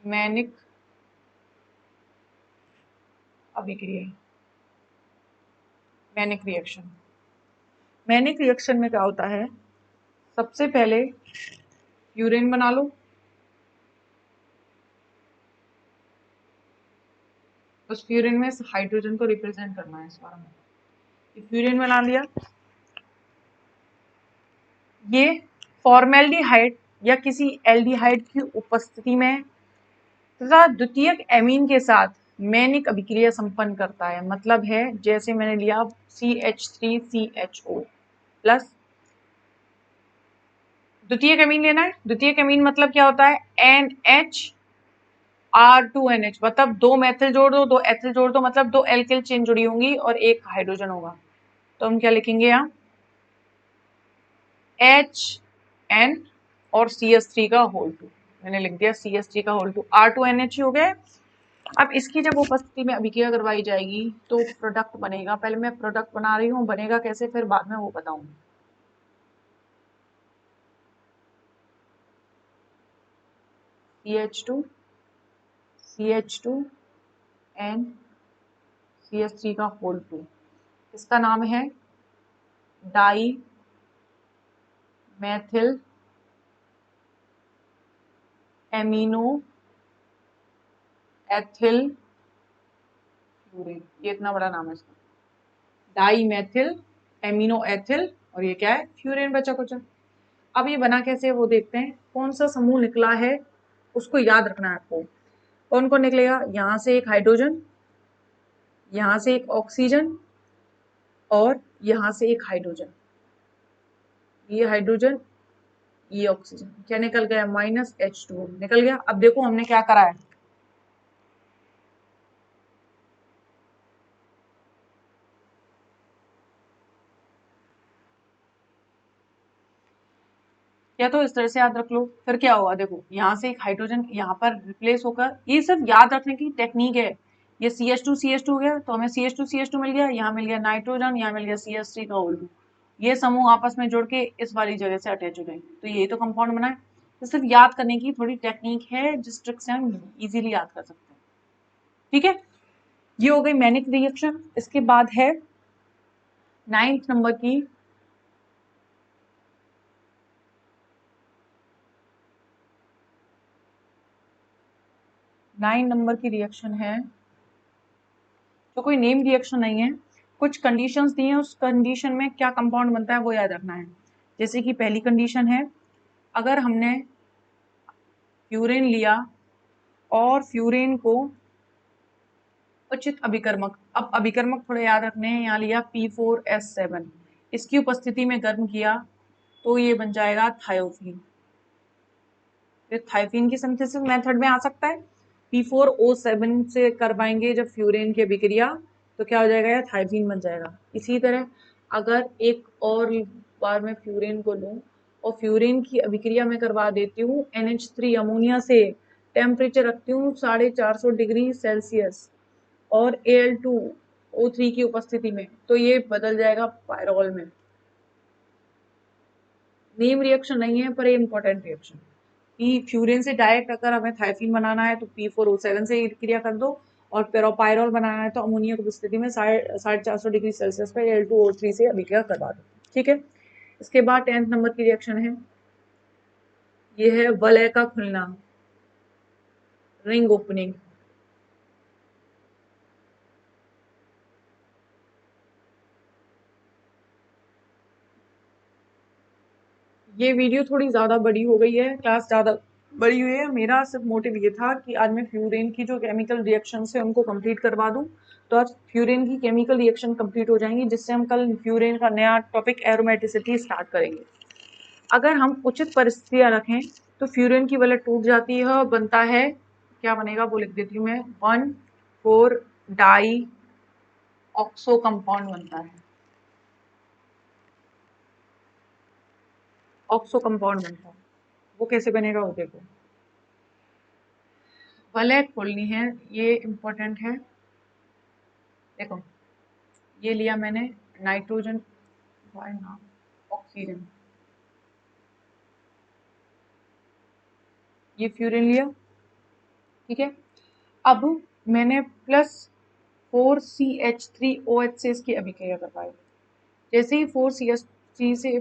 मैनिक अभिक्रिया, मैनिक रिएक्शन। मैनिक रिएक्शन में क्या होता है, सबसे पहले यूरेन बना लो, उस फ्यूरिन में हाइड्रोजन को रिप्रेजेंट करना है इस बार में, फ्यूरिन बना लिया, ये फॉर्मेल्डिहाइड या किसी एल्डिहाइड की उपस्थिति में तथा द्वितीयक एमीन के साथ मैनिक अभिक्रिया संपन्न करता है, मतलब है जैसे मैंने लिया CH3CHO प्लस, द्वितीयक एमीन लेना है, द्वितीयक एमीन मतलब क्या होता है, NH R2NH, मतलब दो मेथिल जोड़ दो, दो एथिल जोड़ दो, मतलब दो एल्किल चेन जुड़ी होंगी और एक हाइड्रोजन होगा, तो हम क्या लिखेंगे यहाँ HN और CH3 का होल 2, मैंने लिख दिया CH3 का होल 2, R2NH ही हो गया। अब इसकी जब उपस्थिति में अभिक्रिया करवाई जाएगी तो प्रोडक्ट बनेगा, पहले मैं प्रोडक्ट बना रही हूँ, बनेगा कैसे फिर बाद में वो बताऊंगी। CH2 CH2 एंड CH3 का होल 2। इसका नाम है di methyl amino ethyl furan. ये इतना बड़ा नाम है इसका, डाई मैथिल एमिनो एथिल, और ये क्या है, फ्यूरेन बचा कुचा। अब ये बना कैसे है वो देखते हैं। कौन सा समूह निकला है उसको याद रखना है आपको। कौन कौन निकलेगा, यहाँ से एक हाइड्रोजन, यहाँ से एक ऑक्सीजन, और यहाँ से एक हाइड्रोजन। ये हाइड्रोजन, ये ऑक्सीजन, क्या निकल गया, -H2O निकल गया। अब देखो हमने क्या करा है, या तो इस तरह से याद रख लो। फिर क्या होगा, देखो यहाँ से एक हाइड्रोजन यहाँ पर रिप्लेस होकर, ये सिर्फ याद रखने की टेक्निक है। ये CH2 हो गया तो हमें CH2 मिल गया, यहाँ मिल गया नाइट्रोजन, यहाँ मिल गया CH3 का होल 2। ये समूह आपस में जुड़ के इस वाली जगह से अटैच हो गए, तो यही तो कंपाउंड बना है। तो सिर्फ याद करने की थोड़ी टेक्निक है जिस ट्रिक से हम इजीली याद कर सकते हैं। ठीक है, ये हो गई मैनिक रिएक्शन। इसके बाद है 9th नंबर की रिएक्शन है, तो कोई नेम रिएक्शन नहीं है, कुछ कंडीशंस दी हैं, उस कंडीशन में क्या कंपाउंड बनता है वो याद रखना है। जैसे कि पहली कंडीशन है, अगर हमने फ्यूरेन लिया और फ्यूरेन को उचित अभिकर्मक, अब अभिकर्मक थोड़े याद रखने हैं, यहाँ लिया P4S7, इसकी उपस्थिति में गर्म किया तो ये बन जाएगा थायोफीन। फिर थायोफीन की सिंथेसिस मेथड में आ सकता है, P4O7 से करवाएंगे जब फ्यूरेन की अभिक्रिया, तो क्या हो जाएगा, या थायोफीन बन जाएगा। इसी तरह अगर एक और बार मैं फ्यूरेन को लूँ और फ्यूरेन की अभिक्रिया में करवा देती हूँ NH3 अमोनिया से, टेम्परेचर रखती हूँ 450 डिग्री सेल्सियस और Al2O3 की उपस्थिति में, तो ये बदल जाएगा पायरोल में। नेम रिएक्शन नहीं है पर ये इंपॉर्टेंट रिएक्शन। फ्यूरेन से डायरेक्ट अगर हमें थाइफिन बनाना है तो P4O7 से क्रिया कर दो, और पेरोपायरोल बनाना है तो अमोनिया की उपस्थिति में 450 डिग्री सेल्सियस पर Al2O3 से अभिक्रिया करवा दो। ठीक है, इसके बाद 10th नंबर की रिएक्शन है, ये है वलय का खुलना, रिंग ओपनिंग। ये वीडियो थोड़ी ज़्यादा बड़ी हो गई है, क्लास ज़्यादा बड़ी हुई है। मेरा सिर्फ मोटिव ये था कि आज मैं फ्यूरेन की जो केमिकल रिएक्शन है उनको कंप्लीट करवा दूं, तो आज फ्यूरेन की केमिकल रिएक्शन कंप्लीट हो जाएंगी, जिससे हम कल फ्यूरेन का नया टॉपिक एरोमेटिसिटी स्टार्ट करेंगे। अगर हम उचित परिस्थितियाँ रखें तो फ्यूरेन की वलय टूट जाती है और बनता है, क्या बनेगा वो लिख देती हूँ मैं, 1,4 डाई ऑक्सो कंपाउंड बनता है, ऑक्सो कंपाउंड बनता है। वो कैसे बनेगा वो देखो, वलय खोलनी है, ये इम्पोर्टेंट है। देखो ये लिया मैंने नाइट्रोजन, ऑक्सीजन, ये फ्यूरिन लिया। ठीक है, अब मैंने +4CH3OH से इसकी अभिक्रिया करवाई। जैसे ही 4CH3 से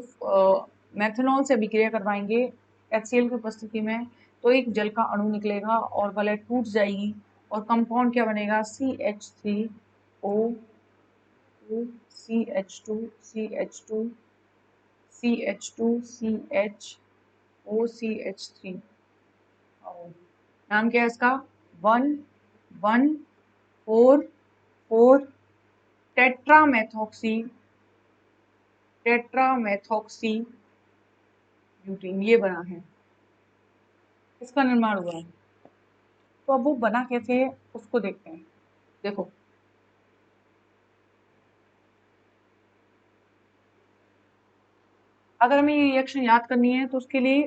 मेथनॉल से अभिक्रिया करवाएंगे HCl की उपस्थिति में, तो एक जल का अणु निकलेगा और वलय टूट जाएगी, और कंपाउंड क्या बनेगा, CH3O2 CH2 CH2 CH2 CHOCH3। नाम क्या है इसका, 1,1,4,4 टेट्रामेथॉक्सी ब्यूटीन, ये बना है, इसका निर्माण हुआ है। तो अब वो बना कैसे है उसको देखते हैं। देखो अगर हमें ये रिएक्शन याद करनी है तो उसके लिए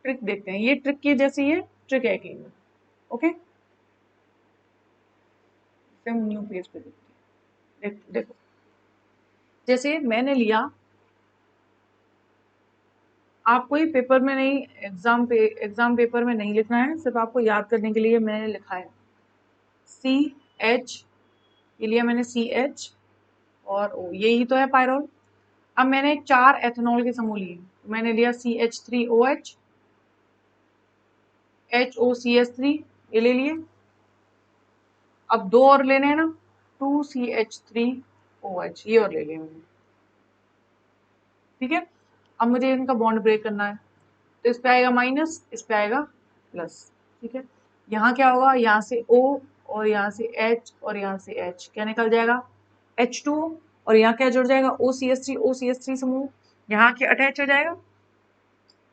ट्रिक देखते हैं। ये ट्रिक की जैसे ये ट्रिक है कि, ओके, हम न्यू पेज पे देखते हैं। देखो जैसे मैंने लिया आपको ये पेपर में नहीं, एग्जाम पेपर में नहीं लिखना है, सिर्फ आपको याद करने के लिए मैंने लिखा है CH, ये लिया मैंने CH और O, यही तो है पायरोल। अब मैंने 4 एथेनॉल के समूह लिए, मैंने लिया CH3OH, HOCH3, ये ले लिए। अब 2 और लेने हैं ना, 2CH3OH, ये और ले लिए मैंने, ठीक है। अब मुझे इनका बॉन्ड ब्रेक करना है, तो इस पे आएगा माइनस, इस पे आएगा प्लस, ठीक है। यहाँ क्या होगा, यहाँ से O और यहाँ से H और यहाँ से H, क्या निकल जाएगा, H2O, और यहाँ क्या जुड़ जाएगा, OCH3 समूह यहाँ के अटैच हो जाएगा,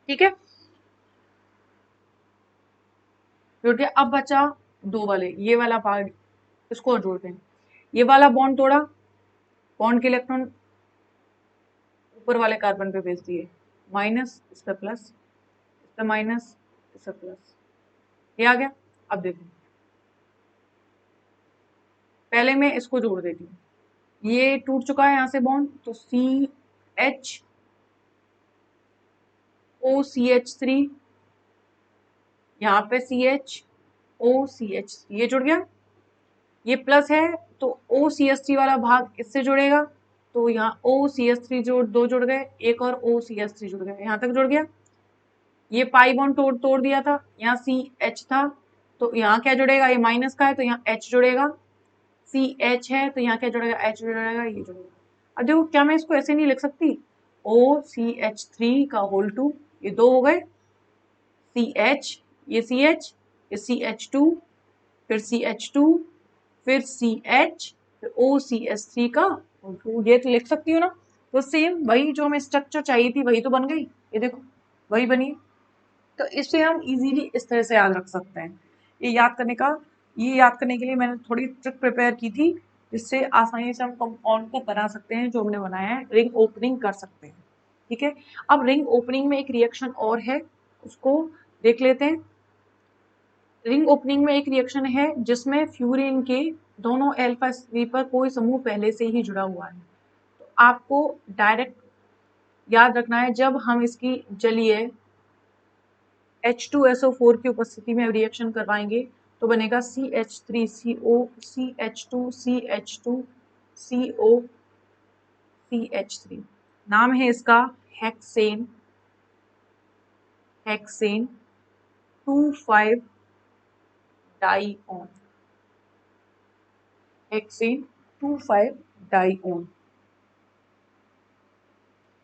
ठीक है। जुड़ गया। अब बचा 2 वाले, ये वाला पार्ट, इसको जोड़ते हैं। ये वाला बॉन्ड तोड़ा, बॉन्ड के इलेक्ट्रॉन ऊपर वाले कार्बन पे भेज दिए, माइनस, इस पे प्लस, इस पे माइनस, इस पे प्लस, ये आ गया। अब देखो, पहले मैं इसको जोड़ देती हूँ, ये टूट चुका है यहाँ से बॉन्ड, तो CHOCH3, यहाँ पे CHOCH, ये जुड़ गया। ये प्लस है तो OCH3 वाला भाग इससे जुड़ेगा, तो यहाँ OCH3 दो जुड़ गए, एक और OCH3 जुड़ गया, यहाँ तक जुड़ गया। ये पाई बॉन्ड तोड़ दिया था, यहाँ CH था, तो यहाँ क्या जुड़ेगा, ये माइनस का है तो यहाँ H जुड़ेगा, CH है तो यहाँ क्या जुड़ेगा, H जुड़ेगा, ये जुड़ेगा। अब देखो, क्या मैं इसको ऐसे नहीं लिख सकती, OCH3 का होल 2, ये 2 हो गए, CH, ये CH, ये CH2, फिर CH2, फिर CH, फिर OCH3 का होल 2, ये तो लिख सकती हूँ ना। तो सेम वही जो हमें स्ट्रक्चर चाहिए थी वही तो बन गई, ये देखो वही बनी। तो इससे हम इजीली इस तरह से याद रख सकते हैं। ये याद करने के लिए मैंने थोड़ी ट्रिक प्रिपेयर की थी, जिससे आसानी से हम कंपाउंड को बना सकते हैं, जो हमने बनाया है, रिंग ओपनिंग कर सकते हैं, ठीक है। अब रिंग ओपनिंग में एक रिएक्शन और है, उसको देख लेते हैं। रिंग ओपनिंग में एक रिएक्शन है जिसमें फ्यूरिन के दोनों अल्फा स्लीपर कोई समूह पहले से ही जुड़ा हुआ है। तो आपको डायरेक्ट याद रखना है, जब हम इसकी जलीय H2SO4 की उपस्थिति में रिएक्शन करवाएंगे तो बनेगा CH3CO, CH2, CO, CH3। नाम है इसका हेक्सेन 2,5 डाइऑन, हेक्सेन 2,5 डाइऑन,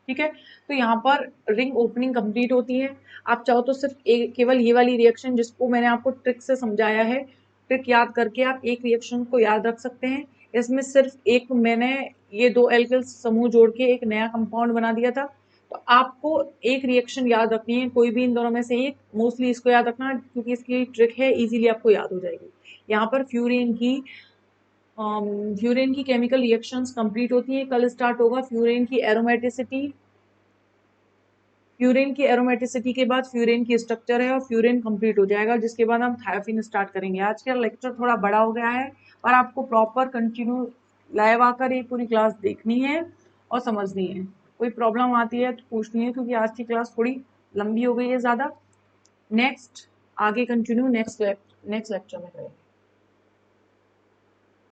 ठीक है। तो यहाँ पर रिंग ओपनिंग कंप्लीट होती है। आप चाहो तो सिर्फ केवल ये वाली रिएक्शन जिसको मैंने आपको ट्रिक से समझाया है, ट्रिक याद करके आप एक रिएक्शन को याद रख सकते हैं। इसमें सिर्फ एक मैंने ये 2 एल्किल समूह जोड़ के एक नया कंपाउंड बना दिया था। तो आपको एक रिएक्शन याद रखनी है, कोई भी इन दोनों में से एक, मोस्टली इसको याद रखना क्योंकि इसकी ट्रिक है, इजीली आपको याद हो जाएगी। यहाँ पर फ्यूरेन की केमिकल रिएक्शंस कंप्लीट होती है। कल स्टार्ट होगा फ्यूरेन की एरोमेटिसिटी, फ्यूरेन की एरोमेटिसिटी के बाद फ्यूरेन की स्ट्रक्चर है और फ्यूरेन कंप्लीट हो जाएगा, जिसके बाद हम थायोफिन स्टार्ट करेंगे। आज का लेक्चर थोड़ा बड़ा हो गया है और आपको प्रॉपर कंटिन्यू लाइव आकर ये पूरी क्लास देखनी है और समझनी है। कोई प्रॉब्लम आती है तो पूछनी है, क्योंकि आज की क्लास थोड़ी लंबी हो गई है ज़्यादा। नेक्स्ट आगे कंटिन्यू नेक्स्ट लेक्चर में करेंगे।